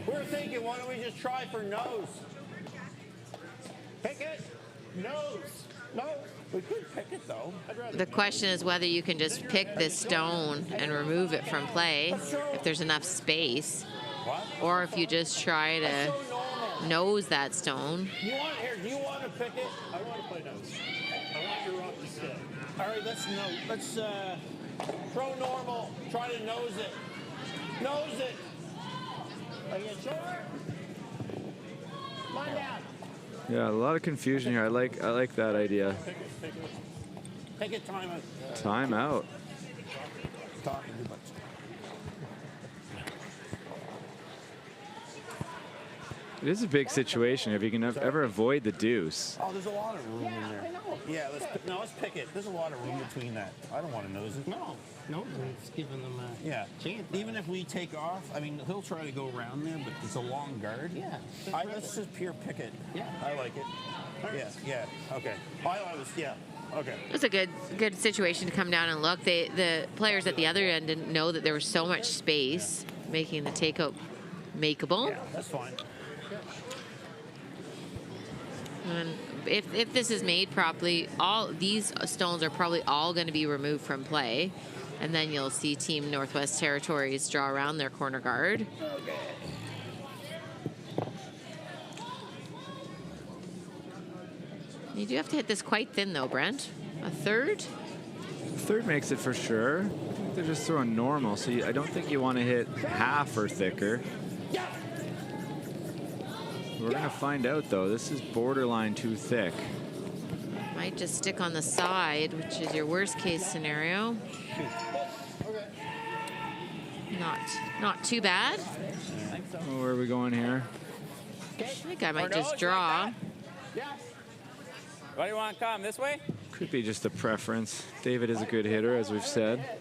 We're thinking, why don't we just try for nose? Pick it. Nose. No, we could pick it though. The question is whether you can just pick this stone and remove it from play if there's enough space, or if you just try to nose that stone. Do you want to pick it? I want to play nose. I want your rock to stay. All right, let's throw normal. Try to nose it. Nose it. Are you sure? Come on down. Yeah, a lot of confusion here. I like that idea. Take it, time out. Time out. It is a big situation if you can ever avoid the deuce. Oh, there's a lot of room in there. Yeah, let's pick it. There's a lot of room between that. I don't want to nose it. No, it's giving them a chance. Even if we take off, I mean, he'll try to go around there, but it's a long guard. Yeah. Let's just pure pick it. Yeah. I like it. Yeah. Okay. Okay. It was a good situation to come down and look. The players at the other end didn't know that there was so much space, making the takeout makeable. Yeah, that's fine. And if this is made properly, all these stones are probably all going to be removed from play, and then you'll see Team Northwest Territories draw around their corner guard. You do have to hit this quite thin, though, Brent. A third? Third makes it for sure. I think they're just throwing normal, so I don't think you want to hit half or thicker. We're going to find out, though. This is borderline too thick. Might just stick on the side, which is your worst case scenario. Not too bad. Oh, where are we going here? I think I might just draw. Why do you want to come? This way? Could be just a preference. David is a good hitter, as we've said.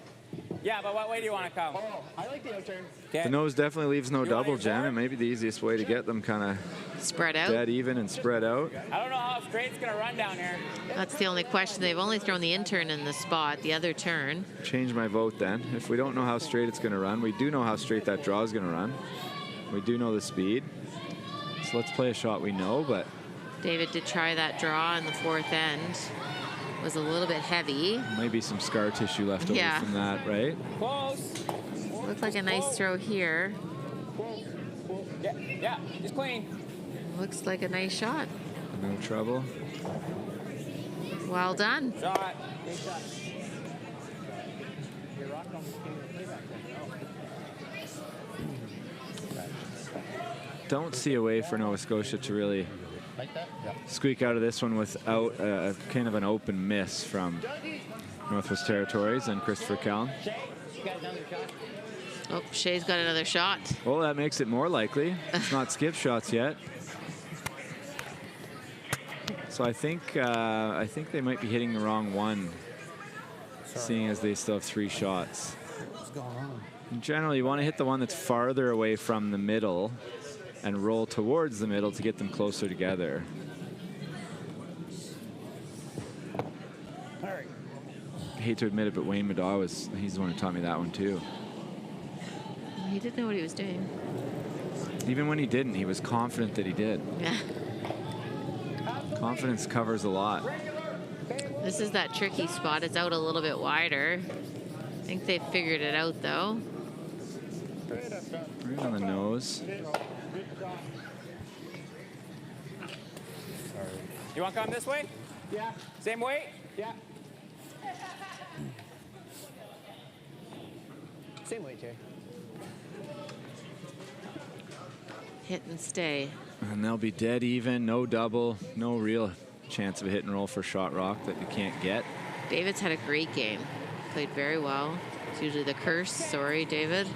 Yeah, but what way do you want to come? I like the outturn. The nose definitely leaves no double, Jen. It may be the easiest way to get them kind of spread out, dead even and spread out. I don't know how straight it's going to run down here. That's the only question. They've only thrown the intern in the spot, the other turn. Change my vote then. If we don't know how straight it's going to run, we do know how straight that draw is going to run. We do know the speed. So let's play a shot we know, but... David did try that draw in the fourth end. Was a little bit heavy. Maybe some scar tissue left over from that, right? Close. Looked like a nice throw here. Yeah, just clean. Looks like a nice shot. No trouble. Well done. Shot. Good shot. Your rock almost came to play back then. Don't see a way for Nova Scotia to really squeak out of this one without a kind of an open miss from Northwest Territories and Christopher Callan. Oh, Shea's got another shot. Well, that makes it more likely. It's not skip shots yet. So I think they might be hitting the wrong one, seeing as they still have 3 shots. What's going on? In general, you want to hit the one that's farther away from the middle and roll towards the middle to get them closer together. All right. I hate to admit it, but Wayne Madaw he's the one who taught me that one too. He didn't know what he was doing. Even when he didn't, he was confident that he did. Yeah. Confidence covers a lot. This is that tricky spot. It's out a little bit wider. I think they figured it out, though. Right on the nose. You want to come this way? Yeah. Same way? Yeah. Same way, Jay. Hit and stay. And they'll be dead even, no double, no real chance of a hit and roll for shot rock that you can't get. David's had a great game. Played very well. It's usually the curse. Sorry, David.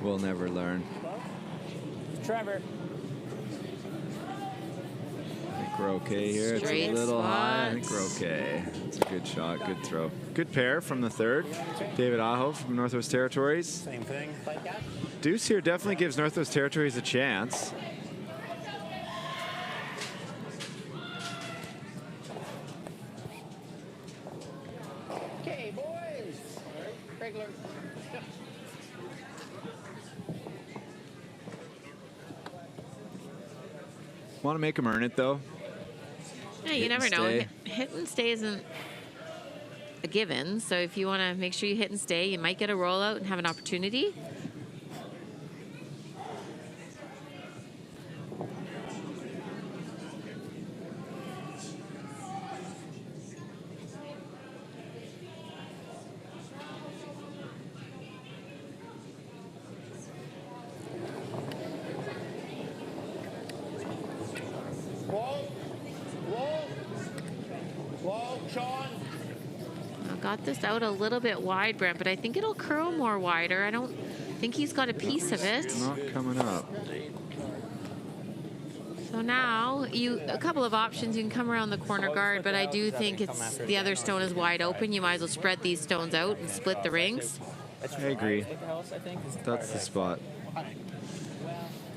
We'll never learn. Trevor. I think we're okay here. Straight It's a little high. I spots. think we're okay. It's a good shot, good throw. Good pair from the third. David Aho from Northwest Territories. Same thing. Deuce here definitely gives Northwest Territories a chance. Okay, boys. Regular. Want to make him earn it, though. Yeah, you Hit never and know. stay. Hit and stay isn't a given. So if you want to make sure you hit and stay, you might get a rollout and have an opportunity. Whoa, Sean. I got this out a little bit wide, Brent, but I think it'll curl more wider. I don't think he's got a piece of it. Not coming up. So now a couple of options. You can come around the corner guard, but I do think it's the other stone is wide open. You might as well spread these stones out and split the rings. I agree. That's the spot.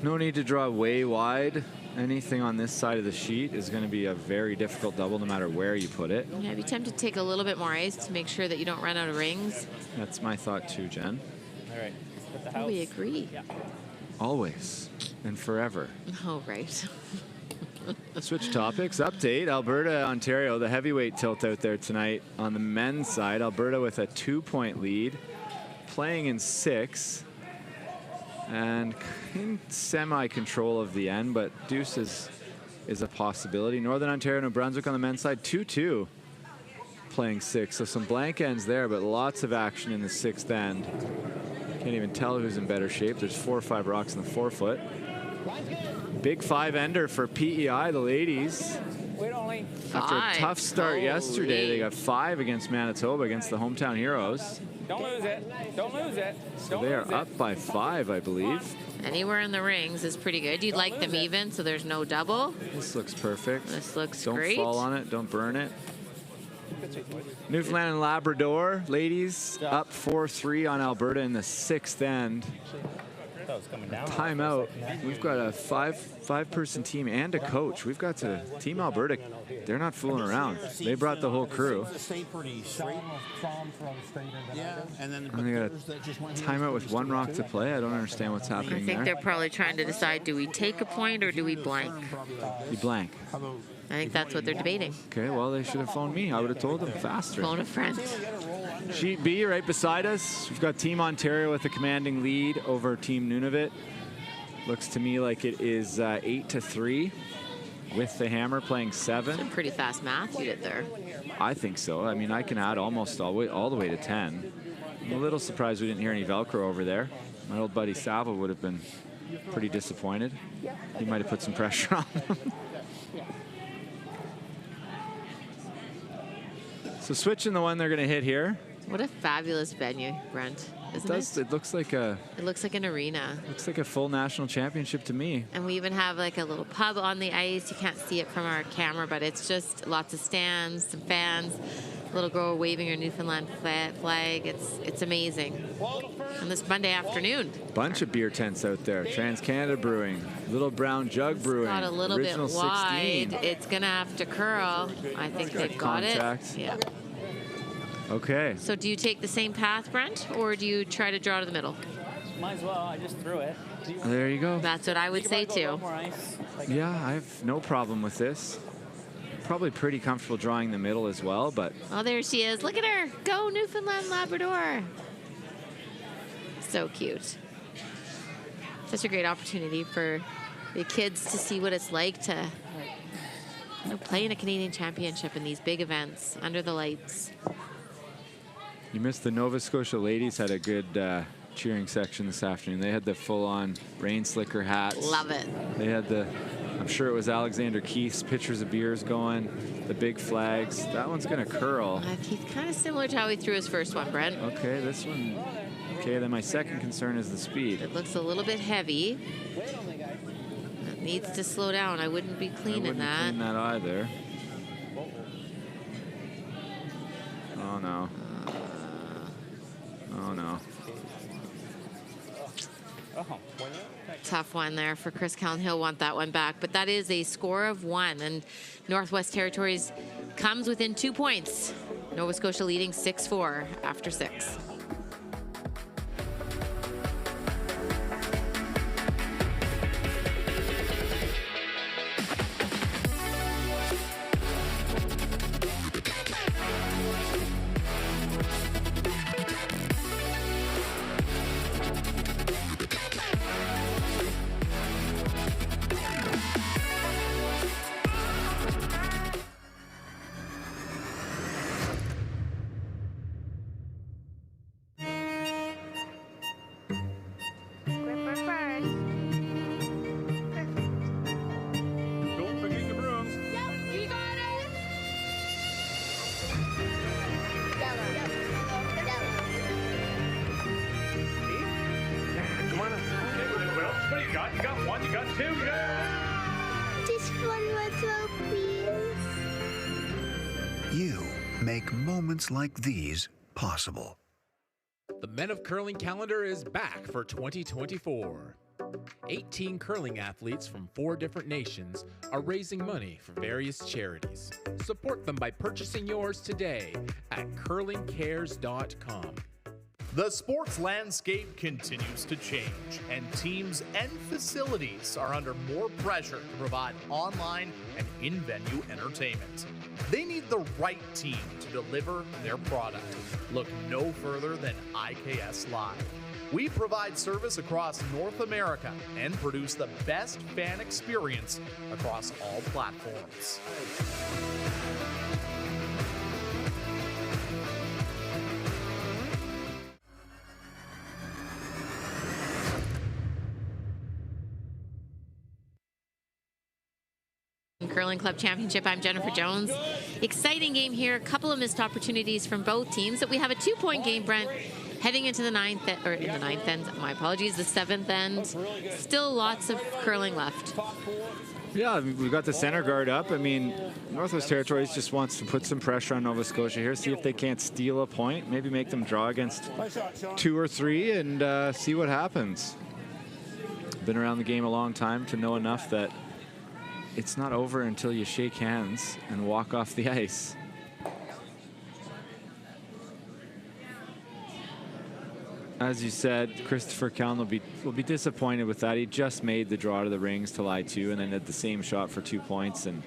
No need to draw way wide. Anything on this side of the sheet is going to be a very difficult double no matter where you put it. Yeah, I'd be tempted to take a little bit more ice to make sure that you don't run out of rings. That's my thought too, Jen. All right. Put the Oh, house. we agree. Yeah. Always and forever. Oh, right. Switch topics. Update. Alberta, Ontario, the heavyweight tilt out there tonight on the men's side. Alberta with a 2-point lead, playing in 6. And in semi-control of the end, but deuce is a possibility. Northern Ontario, New Brunswick on the men's side, 2-2, playing 6. So some blank ends there, but lots of action in the 6th end. Can't even tell who's in better shape. There's 4 or 5 rocks in the forefoot. Big 5-ender for PEI, the ladies. Wait, only. After a tough start yesterday, Holy. they got 5 against Manitoba, against the hometown heroes. Don't lose it. Don't lose it. So they are up by 5, I believe. Anywhere in the rings is pretty good. You'd like them even, so there's no double. This looks perfect. This looks Don't great. fall on it. Don't burn it. Newfoundland and Labrador, ladies, up 4-3 on Alberta in the 6th end. That was coming down. Timeout. We've got a five-person team and a coach. We've got to Team Alberta. They're not fooling around. They brought the whole crew. Stayed pretty straight. Yeah, and then And they got a timeout with 1 rock to play. I don't understand what's I happening think there. they're probably trying to decide, do we take a point or do we blank? You blank. I think that's what they're debating. Okay, well, they should have phoned me. I would have told them faster. Phone a friend. Sheet B right beside us. We've got Team Ontario with a commanding lead over Team Nunavut. Looks to me like it is 8-3 with the hammer playing 7. Some pretty fast math you did there. I think so. I mean, I can add almost all the way to 10. I'm a little surprised we didn't hear any Velcro over there. My old buddy Sava would have been pretty disappointed. He might have put some pressure on them. So switching the one they're going to hit here. What a fabulous venue, Brent, isn't it? It looks like a It looks like an arena. full national championship to me. And we even have like a little pub on the ice. You can't see it from our camera, but it's just lots of stands, some fans, little girl waving her Newfoundland flag. It's amazing. On this Monday afternoon. Bunch of beer tents out there. Trans-Canada Brewing, Little Brown Jug Brewing, Got a little Original bit wide. 16. It's gonna have to curl. I think they've got Contact. it. Yeah. Okay. So do you take the same path, Brent, or do you try to draw to the middle? Might as well. I just threw it. There you go. That's what I would say too. More ice. Yeah, I have no problem with this. Probably pretty comfortable drawing the middle as well, but Oh, there she is. Look at her. Go Newfoundland Labrador. So cute. Such a great opportunity for the kids to see what it's like to play in a Canadian championship in these big events under the lights. you missed the Nova Scotia ladies had a good cheering section this afternoon. They had the full-on rain slicker hats. Love it. They had I'm sure it was Alexander Keith's pitchers of beers going, the big flags. That one's going to curl. He's kind of similar to how he threw his first one, Brent. Okay, this one. Okay, then my second concern is the speed. It looks a little bit heavy. needs to slow down. I wouldn't be cleaning that. Clean that either. Oh no. Oh no. Tough one there for Chris Callan. He'll want that one back. But that is a score of 1. And Northwest Territories comes within 2 points. Nova Scotia leading 6-4 after 6. You make moments like these possible. The Men of Curling calendar is back for 2024. 18 curling athletes from 4 different nations are raising money for various charities. Support them by purchasing yours today at curlingcares.com. The sports landscape continues to change, and teams and facilities are under more pressure to provide online and in-venue entertainment. They need the right team to deliver their product. Look no further than IKS Live. We provide service across North America and produce the best fan experience across all platforms. Curling Club Championship. I'm Jennifer Jones. Exciting game here. A couple of missed opportunities from both teams. But we have a 2-point game, Brent, heading into the ninth end. My apologies, the 7th end. Still lots of curling left. Yeah, we've got the center guard up. I mean, Northwest Territories just wants to put some pressure on Nova Scotia here, see if they can't steal a point, maybe make them draw against 2 or 3 and see what happens. Been around the game a long time to know enough that it's not over until you shake hands and walk off the ice. As you said, Christopher Callan will be disappointed with that. He just made the draw to the rings to lie 2 and then had the same shot for 2 points and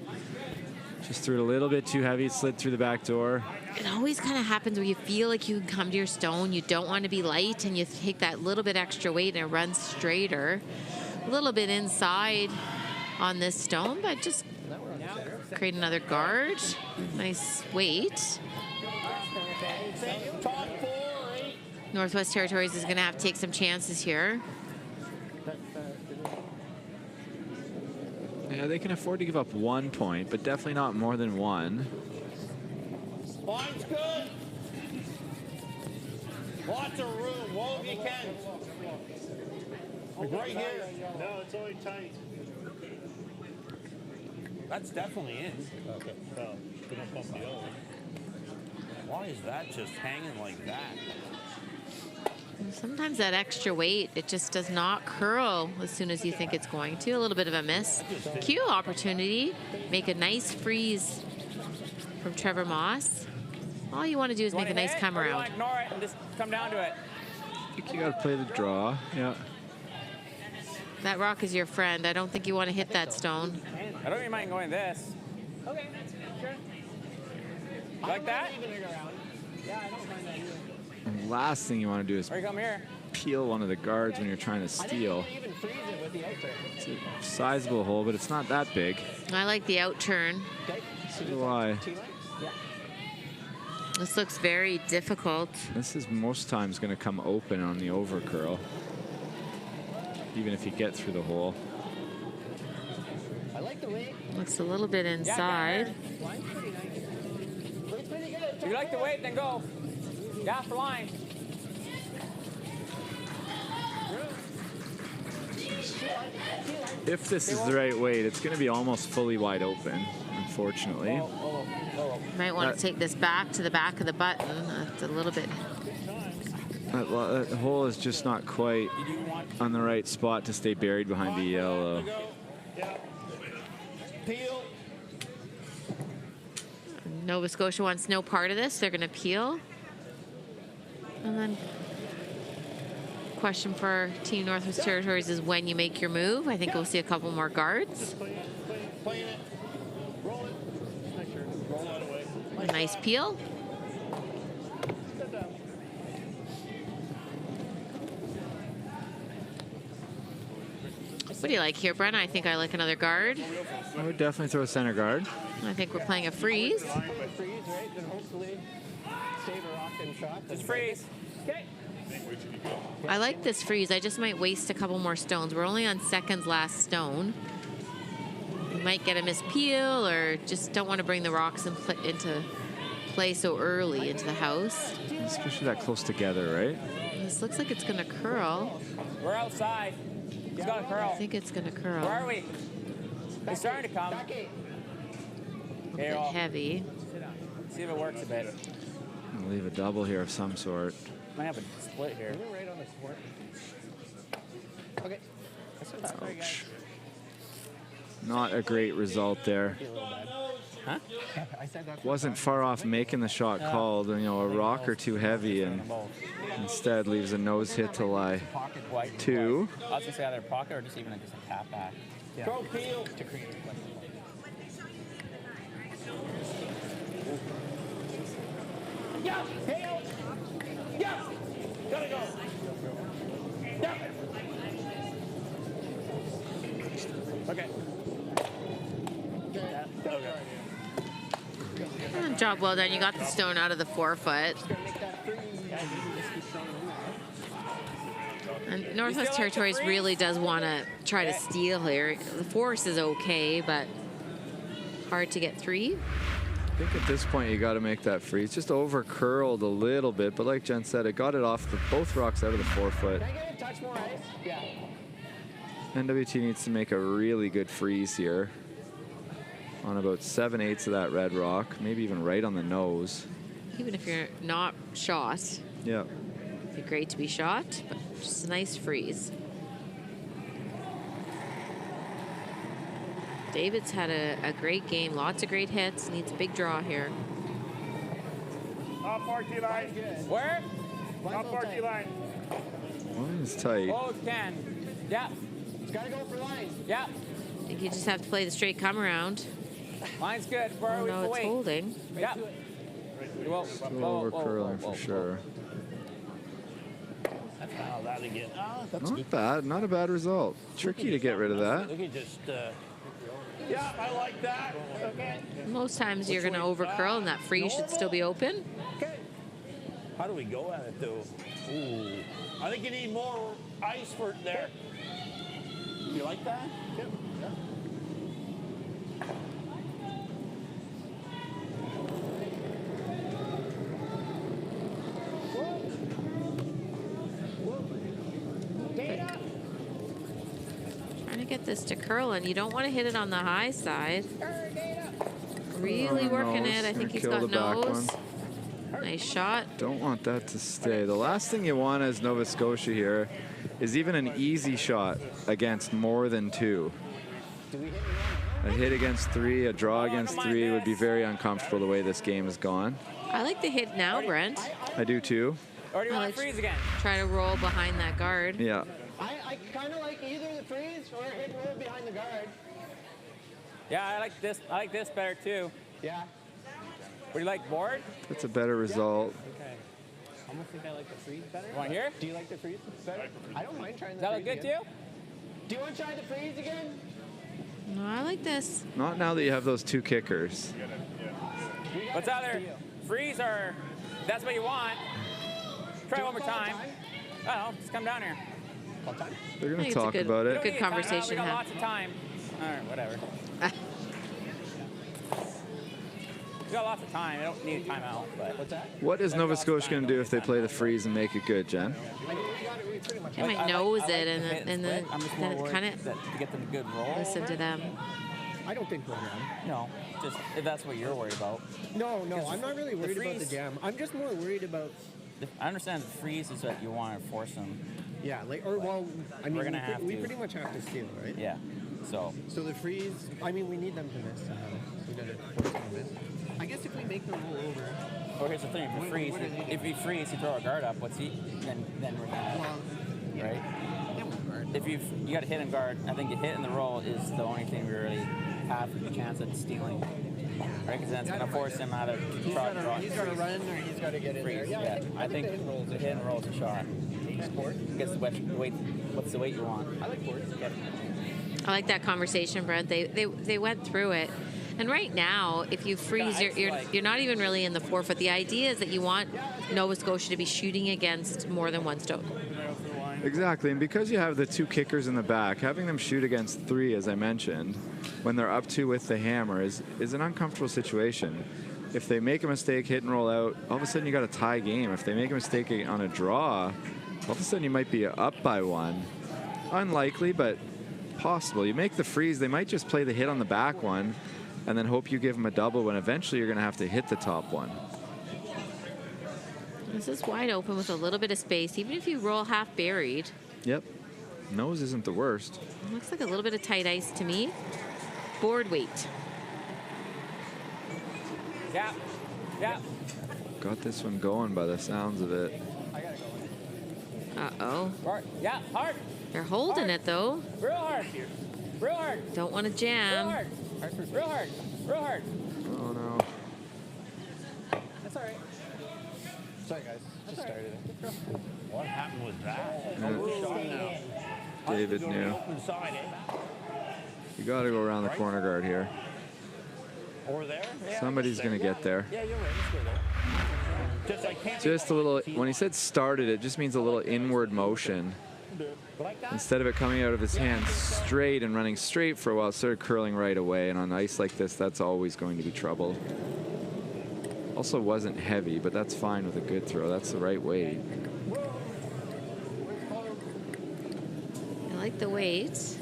just threw it a little bit too heavy. It slid through the back door. It always kind of happens where you feel like you can come to your stone. You don't want to be light and you take that little bit extra weight and it runs straighter. A little bit inside on this stone, but just create another guard. Nice weight. Northwest Territories is going to have to take some chances here. Yeah, they can afford to give up 1 point, but definitely not more than 1. Line's good. Lots of room. Wall if you can. Right here. No, it's only tight. That's definitely in. Okay. Well, we don't bump the other. Why is that just hanging like that? Sometimes that extra weight, it just does not curl as soon as you think it's going to. A little bit of a miss. Cue opportunity. Make a nice freeze from Trevor Moss. All you want to do is make a nice come around. Ignore it and just come down to it. I think you got to play the draw. Yeah. That rock is your friend. I don't think you want to hit that stone. I don't even mind going this. Okay, sure. You like that? Yeah, I don't mind that either. And last thing you want to do is Or you come here. peel one of the guards when you're trying to steal. Even freeze it with the outer. It's a sizable hole, but it's not that big. I like the out turn. So do I. This looks very difficult. This is most times going to come open on the over curl, even if you get through the hole. I like the weight. Looks a little bit inside. Line's pretty nice. Looks pretty good. If you like the weight, then go. Yeah, for line. If this is the right weight, it's going to be almost fully wide open, unfortunately. Might want to take this back to the back of the button. It's a little bit. That hole is just not quite on the right spot to stay buried behind the yellow. Peel. Nova Scotia wants no part of this. They're going to peel. And then question for Team Northwest Territories is when you make your move. I think we'll see a couple more guards. Playing it. Roll it. Roll that away. A nice peel. What do you like here, Brent? I think I like another guard. I would definitely throw a center guard. I think we're playing a freeze. Freeze, right? And hopefully save a rock and shot. Just freeze. Okay. I like this freeze. I just might waste a couple more stones. We're only on second's last stone. We might get a mispeel or just don't want to bring the rocks into play so early into the house. Especially that close together, right? This looks like it's going to curl. We're outside. He's got to curl. I think it's going to curl. Where are we? He's starting to come. A bit heavy. See if it works a bit. I'll leave a double here of some sort. Might have a split here. You're right on the sport. Okay. Ouch. Not a great result there. Huh? Wasn't far off making the shot called, you know, a rock or two heavy, and instead leaves a nose hit to lie 2. I was going to say either pocket or just even just a tap back. Throw peel. To create flexibility. Yeah. Peel. Yeah. Gotta go. Yeah. Okay. Job well done. You got the stone out of the forefoot. And Northwest Territories really does want to try to steal here. The force is okay, but hard to get 3. I think at this point you got to make that freeze. Just over curled a little bit, but like Jen said, it got it off both rocks out of the forefoot. Can I get a touch more ice? Yeah. NWT needs to make a really good freeze here on about 7/8 of that red rock, maybe even right on the nose. Even if you're not shot, Yeah. it'd be great to be shot, but just a nice freeze. David's had a great game, lots of great hits, needs a big draw here. Off RT line. Where? Off RT line. Line is tight. Oh, it can. Yeah. It's got to go for line. Yeah. I think you just have to play the straight come around. Line's good. Where Oh no, it's wait. holding. Yeah. Whoa, Still over curling for sure. That's how that again. Oh, that's Not good. bad, not a bad result. Tricky to get rid of that. Look at just. Yeah, I like that. Okay. Most times you're going to over curl and that freeze should still be open. Okay. How do we go at it though? Ooh. I think you need more ice for it there. You like that? Yep. Yeah. Trying to get this to curl, and you don't want to hit it on the high side. Really working nose. it. I think Gonna he's kill got the back nose. Nice shot. Don't want that to stay. The last thing you want as Nova Scotia here is even an easy shot against more than 2. A hit against 3, a draw against 3 would be very uncomfortable the way this game has gone. I like the hit now, Brent. I do too. Or do you I want like to freeze again? Try to roll behind that guard. Yeah. I kind of like either the freeze or hit roll behind the guard. Yeah, I like this. I like this better too. Yeah. What do you like, board? That's a better result. Okay. I almost think I like the freeze better. Want here? Do you like the freeze better? I don't mind trying the Does that freeze look good to again. you? Do you want to try the freeze again? No, I like this. Not now that you have those 2 kickers. What's either freeze or that's what you want. Try one more time. I don't know. Just come down here. They're I going think to it's a talk good- about We it. don't Good need a timeout. conversation We got had. lots of time. All right, whatever. We got lots of time. I don't need a timeout. But What's that? What is Nova Scotia going to do if they play the freeze and make it good, Jen? I mean, we got They might nose it and then I'm just more worried kind of that to get them a good roll. listen to them. I don't think we'll jam. No, just if that's what you're worried about. No, Because I'm not really the worried about the freeze- jam. I'm just more worried about. I understand the freeze is that you want to force them. Yeah, like, or well, I mean, We're gonna have we to. pretty much have to steal, right? Yeah. So the freeze, I mean, we need them to miss. We gotta force them to miss. I guess if we make them roll over. Well, here's the thing: if you freeze, you throw a guard up. Then we're gonna, right? If you got to hit and guard, I think a hit and the roll is the only thing we really have a chance at stealing, right? Because then it's gonna force him either to try to draw. He's got to run or he's got to get in there. Yeah, I think the hit and roll is a shot. Gets the weight. What's the weight you want? I like boards. I like that conversation, Brent. They went through it. And right now, if you freeze, you're not even really in the forefoot. The idea is that you want Nova Scotia to be shooting against more than one stone. Exactly, and because you have the 2 kickers in the back, having them shoot against 3, as I mentioned, when they're up 2 with the hammer is an uncomfortable situation. If they make a mistake, hit and roll out, all of a sudden you got a tie game. If they make a mistake on a draw, all of a sudden you might be up by 1. Unlikely, but possible. You make the freeze, they might just play the hit on the back one, and then hope you give them a double when eventually you're going to have to hit the top one. This is wide open with a little bit of space, even if you roll half buried. Yep. Nose isn't the worst. It looks like a little bit of tight ice to me. Board weight. Yeah. Got this one going by the sounds of it. Uh-oh. Hard. Yeah, hard. They're holding it, though. Real hard. Real hard. Don't want to jam. Real hard. Real hard. Real hard. Oh, no. That's all right. Sorry, guys. Just started it. What happened with that? Yeah. We're shot now. David Go to knew. the open side, eh? You got to go around the corner guard here. Or there? Yeah, Somebody's going to get there. Yeah, you're right. Let's go there. Just I can't. Just a little, when he said started, it just means a little inward motion. Like that? Instead of it coming out of his hands straight and running straight for a while, it started curling right away. And on ice like this, that's always going to be trouble. Also wasn't heavy, but that's fine with a good throw. That's the right weight. I like the weight.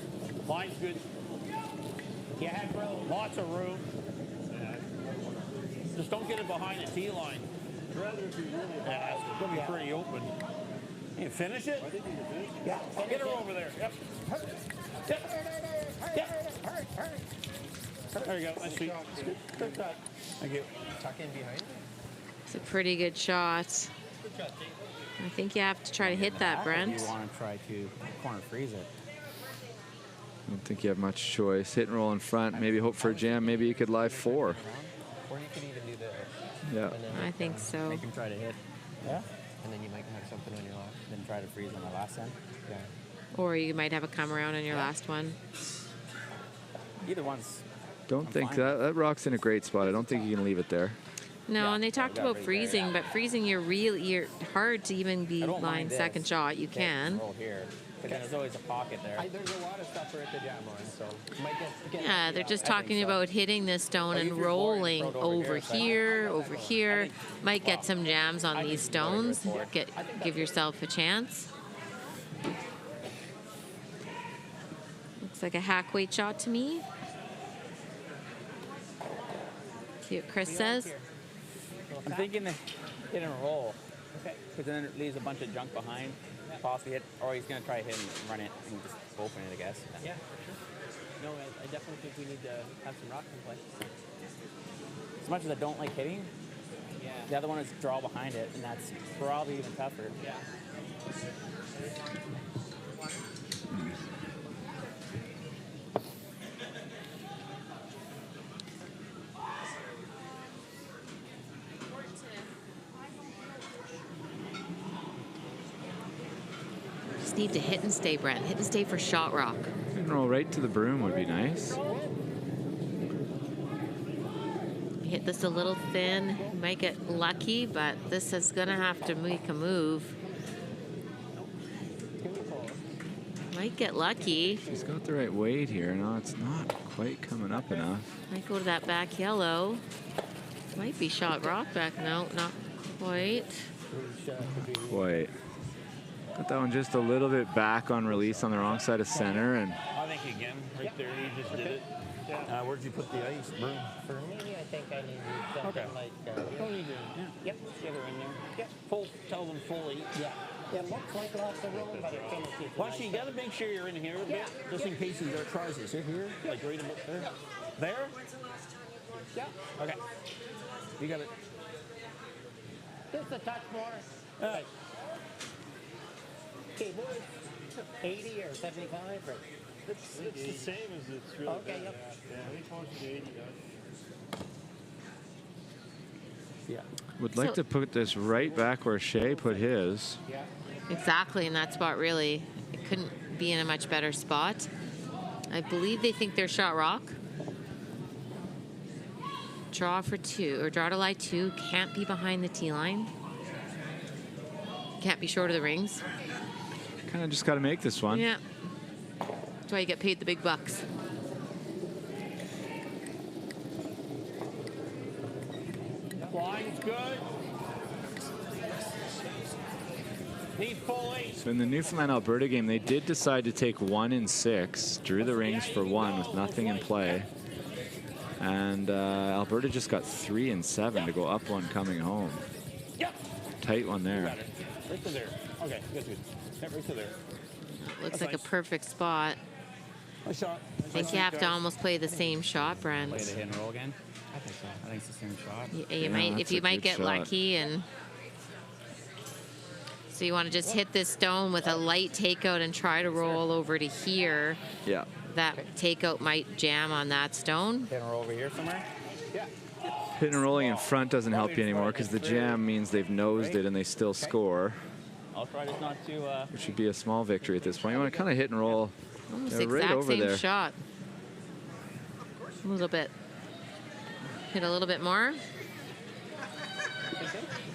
Line's good. Yeah, bro. Lots of room. Just don't get it behind the tee line. Yeah, it's going to be pretty open. You finish it? Yeah. Get her over there. Yep. Yep. There you go. Nice feet. Good shot. Thank you. Tuck in behind. It's a pretty good shot. I think you have to try to hit that, Brent. You want to try to corner freeze it. I don't think you have much choice. Hit and roll in front. Maybe hope for a jam. Maybe you could live 4. Or you could even do this. Yeah. I think so. Make him try to hit. Yeah. And then you might have something on your last. Then try to freeze on the last end. Yeah. Or you might have a come around on your last one. Either one's. Don't I'm think fine. that rock's in a great spot. I don't think you can leave it there. No, Yeah, and they talked got about right freezing, there, but freezing you're hard to even be I don't line mind this. second shot. You Okay, can. Roll here. But then there's always a pocket there. There's a lot of stuff for it to jam on, so might get Yeah, they're just I think talking so. about hitting this stone Oh, and you threw forward, rolling throw it over here, over here. Might get some jams on these stones. Give yourself a chance. Looks like a hack weight shot to me. See what Chris says. I'm thinking that hit and roll. Because then it leaves a bunch of junk behind. Possibly hit, or he's going to try to hit and run it and just open it, I guess. Yeah, for sure. No, I definitely think we need to have some rock in play. As much as I don't like hitting, the other one is draw behind it, and that's probably even tougher. Yeah. Just need to hit and stay, Brent. Hit and stay for shot rock. Hit and roll right to the broom would be nice. Hit this a little thin. You might get lucky, but this is going to have to make a move. Might get lucky. She's got the right weight here. No, it's not quite coming up enough. Might go to that back yellow. Might be shot rock back. No, not quite. Quite. Got that one just a little bit back on release on the wrong side of center. And I think again, right there, you just did it. Where'd you put the ice, broom? For me, I think I need something like. Don't need to. Yep. Get her in there. Yep. Full. Tell them fully. Yeah. It looks like lots of room, but it finishes. Well, actually, you got to make sure you're in here a bit, just in case he tries to sit here, like right about there. There? Yeah. Okay. You got it. Just a touch more. Okay, boys. 80 or 75? Or? It's the same as it's really Okay, been. yep. Yeah, I think close to 80. Yeah. would like to put this right back where Shea put his. Exactly in that spot, really. It couldn't be in a much better spot. I believe they think they're shot rock. Draw for 2, or draw to lie 2. Can't be behind the tee line. Can't be short of the rings. Kind of just got to make this one. Yeah. That's why you get paid the big bucks. Line's good. Need full 8. So in the Newfoundland Alberta game, they did decide to take 1 in 6, drew the rings for 1 with nothing in play. And Alberta just got 3 in 7 to go up 1 coming home. Tight one there. Right to there. Okay, good. Right to there. Looks like a perfect spot. Nice shot. I think you have to almost play the same shot, Brent. Play the hit and roll again? I think so. I think it's the same shot. You might, if you might get lucky, and so you want to just hit this stone with a light takeout and try to roll over to here. Yeah. That takeout might jam on that stone. Hit and roll over here somewhere? Yeah. Hitting and rolling in front doesn't help you anymore because the jam means they've nosed it and they still score, I'll try just not to. which would be a small victory at this point. You want to kind of hit and roll Almost right exact over same there. shot. A little bit. Hit a little bit more.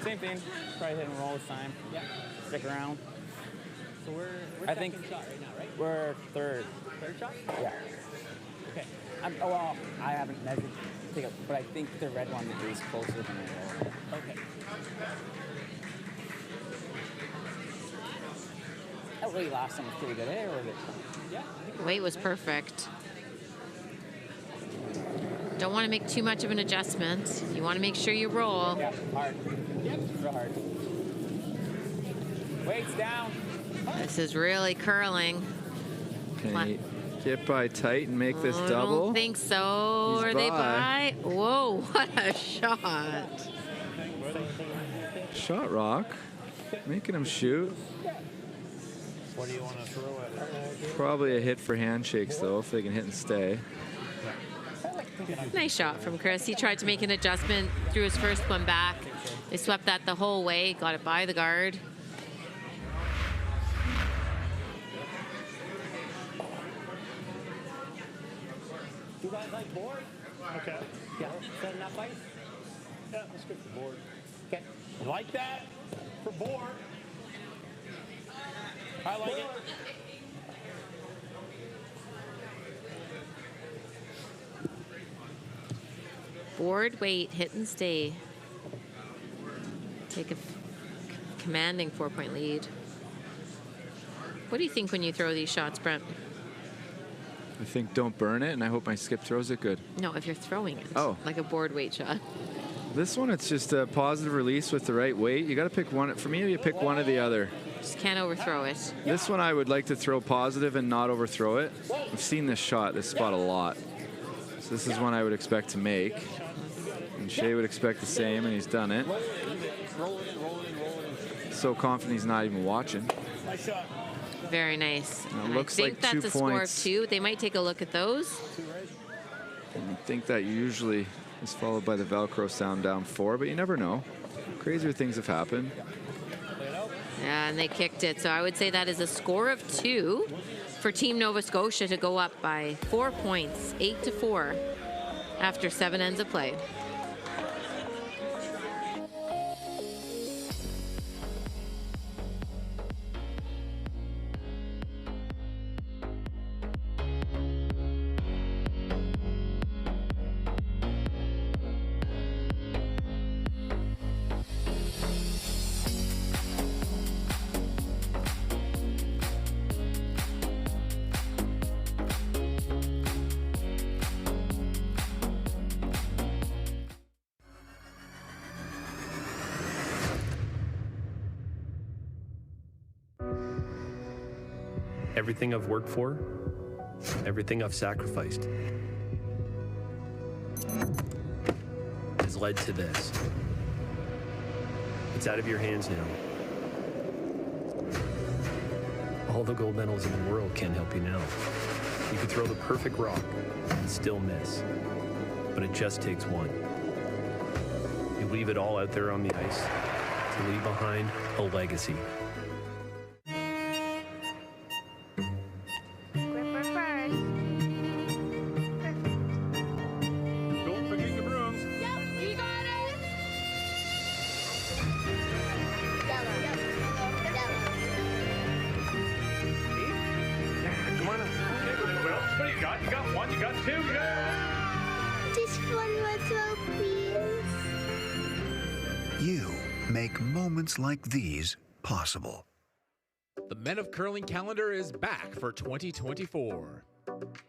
Same thing. Try hit and roll this time. Yeah. Stick around. So we're I think shot right now, right? we're third. Third shot? Yeah. Okay. Well, I haven't measured takeout, but I think the red one is closer than the roll. Okay. That really last time was pretty good, eh? Or was it? Yeah. Weight was perfect. Don't want to make too much of an adjustment. You want to make sure you roll. Yeah, hard. Yep, real hard. Weight's down. This is really curling. Can he get by tight and make this double? I don't think so. He's Are they by. by? Whoa, what a shot. Shot rock. Making him shoot. What do you want to throw at it? Probably a hit for handshakes, though, if they can hit and stay. Nice shot from Chris. He tried to make an adjustment, threw his first one back. They swept that the whole way, got it by the guard. You guys like board? Okay. Yeah. Setting up ice? Yeah, let's go for board. Okay. You like that? For board. I like it. Board, wait, hit and stay. Take a commanding 4-point lead. What do you think when you throw these shots, Brent? I think don't burn it, and I hope my skip throws it good. No, if you're throwing it. Oh. Like a board weight shot. This one, it's just a positive release with the right weight. You got to pick one. For me, you pick one or the other. Just can't overthrow it. This one, I would like to throw positive and not overthrow it. I've seen this spot a lot. So this is one I would expect to make. And Shea would expect the same, and he's done it. So confident he's not even watching. Nice shot. Very nice. Now, it And looks I think like 2 that's a score of points. 2. They might take a look at those. I think that usually is followed by the Velcro sound down 4, but you never know. Crazier things have happened. Yeah, and they kicked it. So I would say that is a score of 2 for Team Nova Scotia to go up by 4 points, 8-4, after 7 ends of play. Everything I've worked for, everything I've sacrificed, has led to this. It's out of your hands now. All the gold medals in the world can't help you now. You could throw the perfect rock and still miss, but it just takes one. You leave it all out there on the ice to leave behind a legacy. Don't forget the brooms. You got it. Come on. What do you got? You got one, you got two, you got... Just one more throw, please. You make moments like these possible. The Men of Curling calendar is back for 2024.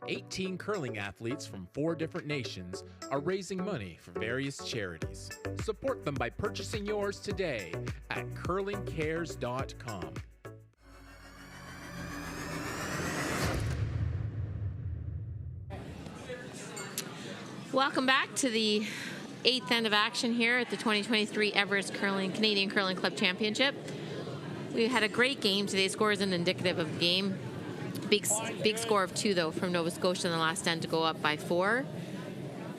18 curling athletes from 4 different nations are raising money for various charities. Support them by purchasing yours today at curlingcares.com. Welcome back to the 8th end of action here at the 2023 Everest Canadian Curling Club Championship. We had a great game today. Score isn't indicative of the game. Big score of 2, though, from Nova Scotia in the last end to go up by 4,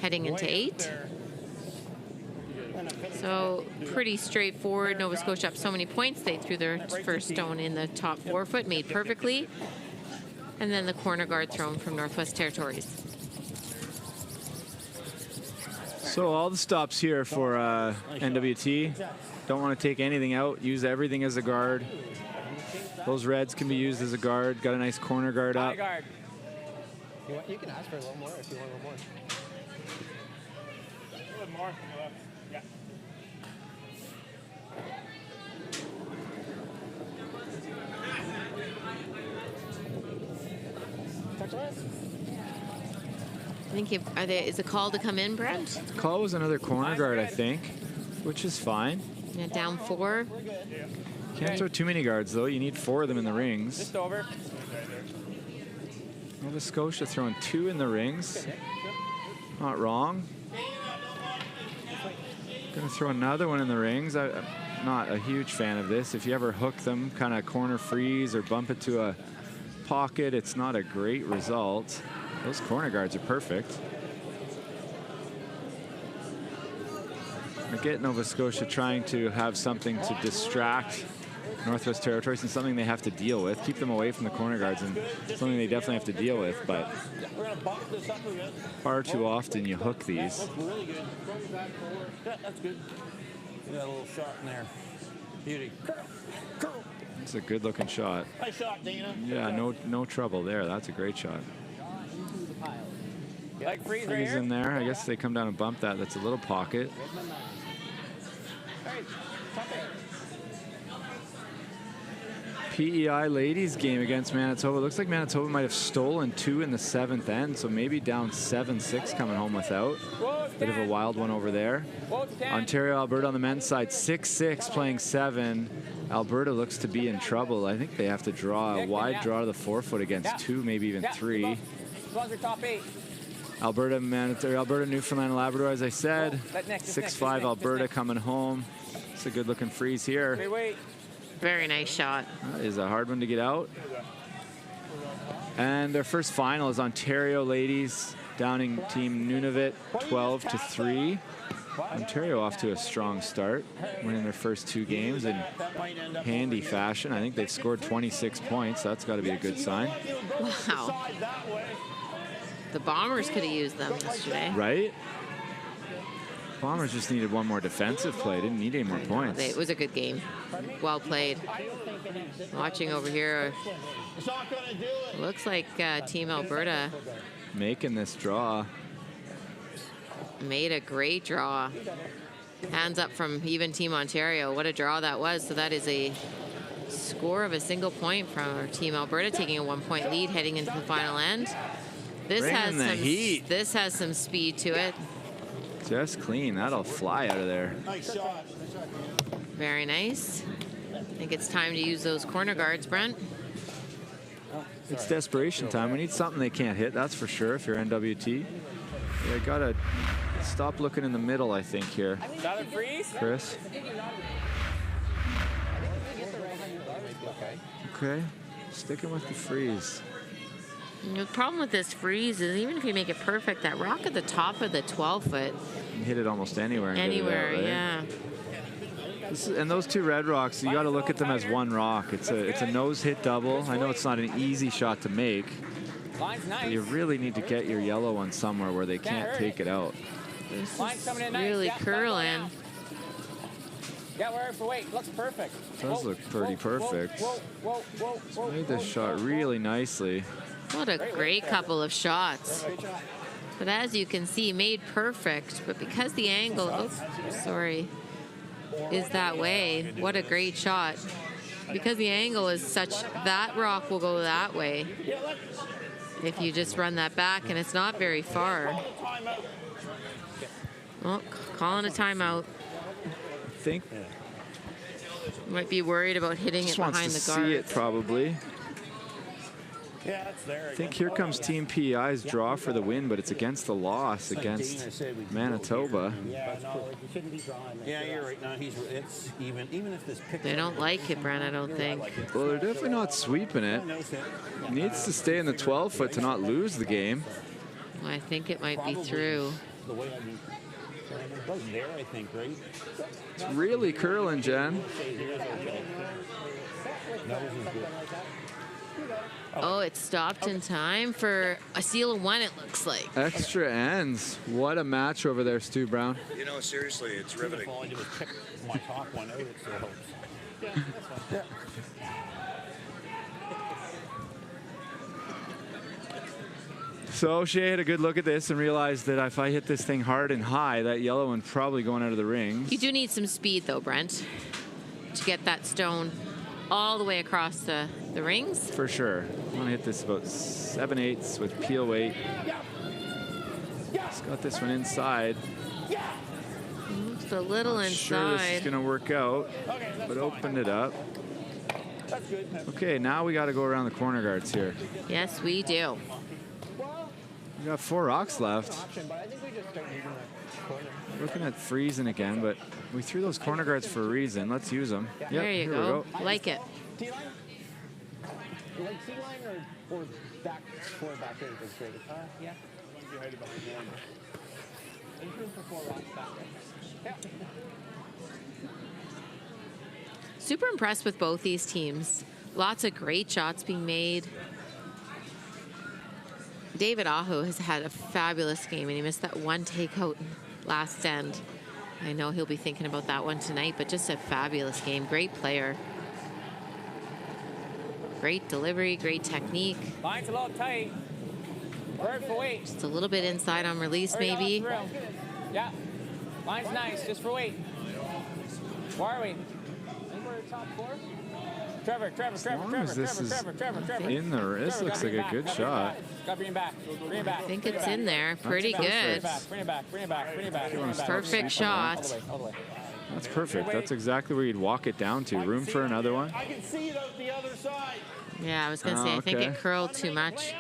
heading into 8. So pretty straightforward. Nova Scotia up so many points. They threw their first stone in the top 4 foot, made perfectly. And then the corner guard thrown from Northwest Territories. So all the stops here for NWT. Don't want to take anything out. Use everything as a guard. Those reds can be used as a guard. Got a nice corner guard up. Guard. You can ask for a little more if you want a little more. A little more. Yeah. I think is a call to come in, Brent? Call was another corner guard, I think, which is fine. Yeah, down 4. Can't throw too many guards, though. You need 4 of them in the rings. Just over. Nova Scotia throwing 2 in the rings. Not wrong. Gonna throw another one in the rings. I'm not a huge fan of this. If you ever hook them, kind of corner freeze or bump it to a pocket, it's not a great result. Those corner guards are perfect. I get Nova Scotia trying to have something to distract Northwest Territories and something they have to deal with. Keep them away from the corner guards and something they definitely have to deal with, but far too often you hook these. That's really good. Yeah, that's good. You got a little shot in there. Beauty. Curl. It's a good looking shot. Nice shot, Dana. Yeah, no trouble there. That's a great shot. You like freeze right Freeze here? in there. I guess they come down and bump that. That's a little pocket. PEI ladies game against Manitoba. Looks like Manitoba might have stolen 2 in the 7th end, so maybe down 7-6 coming home without. Bit of a wild one over there. Ontario, Alberta on the men's side, 6-6 playing 7. Alberta looks to be in trouble. I think they have to draw a wide draw to the 4 foot against 2, maybe even 3. Top 8. Alberta, Newfoundland, and Labrador, as I said. 6-5 Alberta coming home. It's a good looking freeze here. Very nice shot. That is a hard one to get out. And their first final is Ontario ladies downing Team Nunavut 12-3. Ontario off to a strong start, winning their first 2 games in handy fashion. I think they've scored 26 points. That's got to be a good sign. Wow. The Bombers could have used them yesterday. Right? Bombers just needed one more defensive play. Didn't need any more points. It was a good game. Well played. Watching over here, looks like Team Alberta making this draw. Made a great draw. Hands up from even Team Ontario. What a draw that was. So that is a score of a single point from our Team Alberta, taking a 1-point lead heading into the final end. This has some speed to it. Just clean. That'll fly out of there. Nice shot. Very nice. I think it's time to use those corner guards, Brent. It's desperation time. We need something they can't hit, that's for sure, if you're NWT. They gotta stop looking in the middle, I think, here. Southern freeze? Chris? Okay, sticking with the freeze. The problem with this freeze is even if you make it perfect, that rock at the top of the 12-foot. You can hit it almost anywhere. And Anywhere, get it out, right? yeah. And those two red rocks, you got to look at them as one rock. It's a nose hit double. I know it's not an easy shot to make. Line's nice. But you really need to get your yellow one somewhere where they can't take it out. This Line's coming in nice. really Yeah, curling. Yeah, where for weight. Looks perfect. Does look pretty perfect. Made this shot really nicely. What a great couple of shots. But as you can see, made perfect. But because the angle, is that way, what a great shot. Because the angle is such, that rock will go that way. If you just run that back, and it's not very far. Well, calling a timeout. I think. Might be worried about hitting it behind the guard. Just wants to see it probably. Yeah, it's there. I think here comes Team PEI's draw for the win, but it's against the loss against Manitoba. Yeah, no, you shouldn't be drawing. Yeah, you're right. No, it's even if this picture. They don't like it, Brent, I don't think. Well, they're definitely not sweeping it. Needs to stay in the 12-foot to not lose the game. Well, I think it might be through. The way it goes there, I think, right? It's really curling, Jen. Oh, it stopped in time for a seal of one, it looks like. Extra ends. What a match over there, Stu Brown. You know, seriously, it's riveting. All I did was pick my top one out. It still helps. Yeah, that's fine. So Shea had a good look at this and realized that if I hit this thing hard and high, that yellow one probably going out of the rings. You do need some speed, though, Brent, to get that stone all the way across the rings. For sure. I'm going to hit this about 7/8 with peel weight. Just got this one inside. Just a little Not inside. sure this is going to work out, but opened it up. Okay, now we got to go around the corner guards here. Yes, we do. We got 4 rocks left. Looking at freezing again, but we threw those corner guards for a reason. Let's use them. Yep, There you here go. we go. Like it. T-line? You like T-line or back, forward back in is great? Yeah. There's room for 4 rocks back there. Yeah. Super impressed with both these teams. Lots of great shots being made. David Aho has had a fabulous game, and he missed that one takeout last end. I know he'll be thinking about that one tonight, but just a fabulous game. Great player. Great delivery, great technique. Line's a little tight. Word for weight. Just a little bit inside on release, maybe. Yeah. Line's nice, just for weight. Where are we? Anywhere top 4? Trevor. In there, this looks like a good shot. Got bring it back. Bring it back. I think it's in there. Pretty good. Bring it back. Perfect shot. All the way. That's perfect. That's exactly where you'd walk it down to. Room for another one. I can see it out the other side. Yeah, I was going to say, I think okay. it curled too much.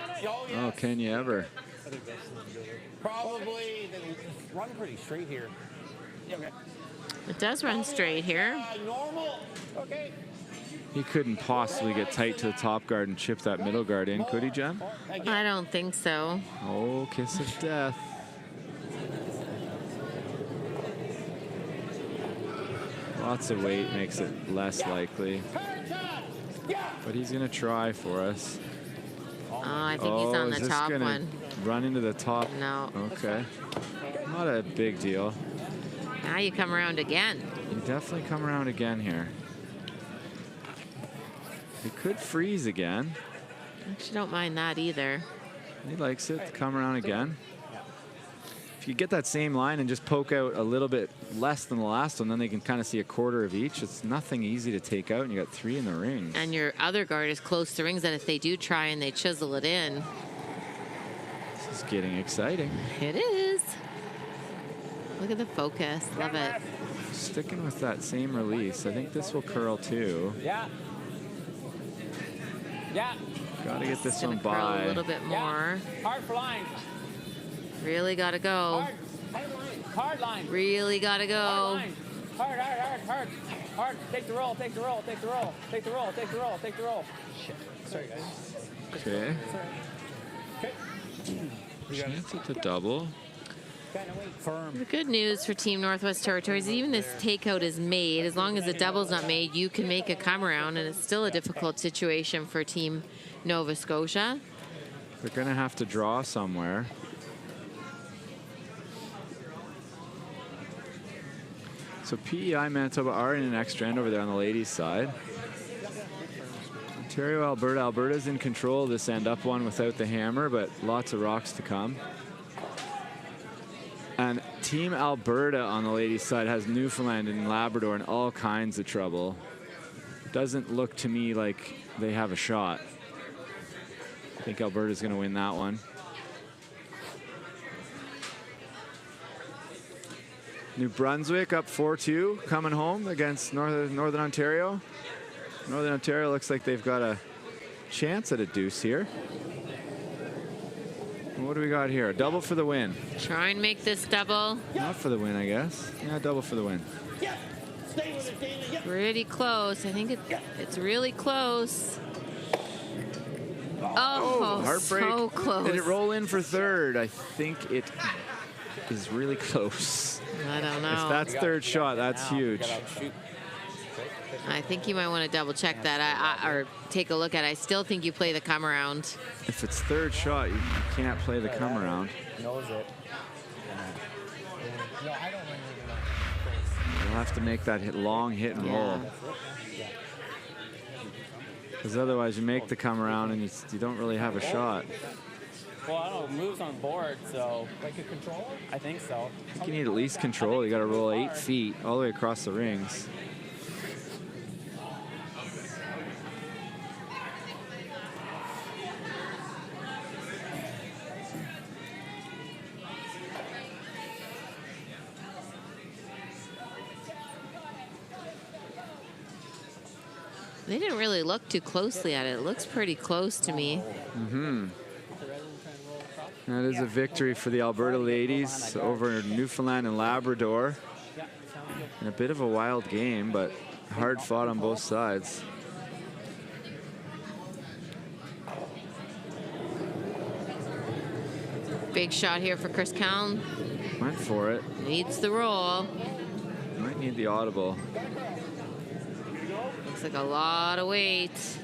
Oh, can you ever? Probably they run pretty straight here. Yeah, okay. It does run straight here. Normal. Okay. He couldn't possibly get tight to the top guard and chip that middle guard in, could he, Jen? I don't think so. Oh, kiss of death. Lots of weight makes it less likely. But he's going to try for us. Oh, I think he's on is the this top gonna one. Run into the top? No. Okay. Not a big deal. Now you come around again. You definitely come around again here. He could freeze again. Actually, don't mind that either. He likes it to come around again. If you get that same line and just poke out a little bit less than the last one, then they can kind of see a quarter of each. It's nothing easy to take out, and you got 3 in the rings. And your other guard is close to rings that if they do try and they chisel it in. This is getting exciting. It is. Look at the focus. Love it. Sticking with that same release. I think this will curl too. Yeah. Got to get this Gonna one curl by. a little bit more. Hard for line. Really got to go. Hard line. Really got to Hard go. line. Hard. Take the roll. Take the roll. Take the roll. Take the roll. Take the roll. Take the roll. Shit. Sorry, guys. Okay. Okay. Chance at the double. Firm. The good news for Team Northwest Territories, even this takeout is made, as long as the double's not made, you can make a come around, and it's still a difficult situation for Team Nova Scotia. They're going to have to draw somewhere. So PEI Manitoba are in an extra end over there on the ladies' side. Ontario, Alberta. Alberta's in control of this end, up one without the hammer, but lots of rocks to come. And Team Alberta on the ladies' side has Newfoundland and Labrador in all kinds of trouble. Doesn't look to me like they have a shot. I think Alberta's going to win that one. New Brunswick up 4-2, coming home against Northern Ontario. Northern Ontario looks like they've got a chance at a deuce here. What do we got here? A double for the win. Try and make this double. Not for the win, I guess. Yeah, double for the win. Pretty close. I think it's really close. Oh, heartbreak. so close. Did it roll in for third? I think it is really close. I don't know. If that's third shot, that's huge. I think you might want to double check that or take a look at it. I still think you play the come around. If it's third shot, you can't play the come around. Knows it. You'll have to make that long hit and roll. Because otherwise you make the come around and you don't really have a shot. Well, I don't know. Moves on board, so. Like a controller? I think so. I think you need at least control. You got to roll 8 feet all the way across the rings. They didn't really look too closely at it. It looks pretty close to me. Mm-hmm. That is a victory for the Alberta ladies over Newfoundland and Labrador. And a bit of a wild game, but hard fought on both sides. Big shot here for Chris Cowan. Went for it. Needs the roll. Might need the audible. Looks like a lot of weight.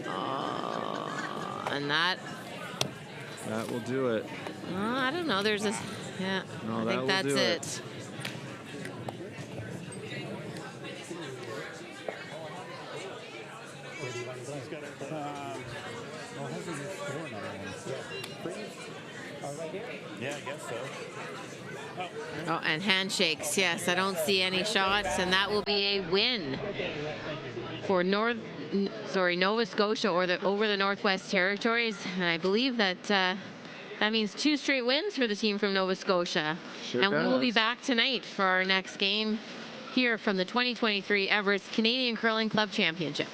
Oh, and that will do it. I don't know. There's a, yeah. No, I think that's it. Yeah, I guess so. Oh, and handshakes. Yes, I don't see any shots, and that will be a win for Nova Scotia over the Northwest Territories. And I believe that that means 2 straight wins for the team from Nova Scotia. Sure and we will be does. back tonight for our next game here from the 2023 Everest Canadian Curling Club Championship.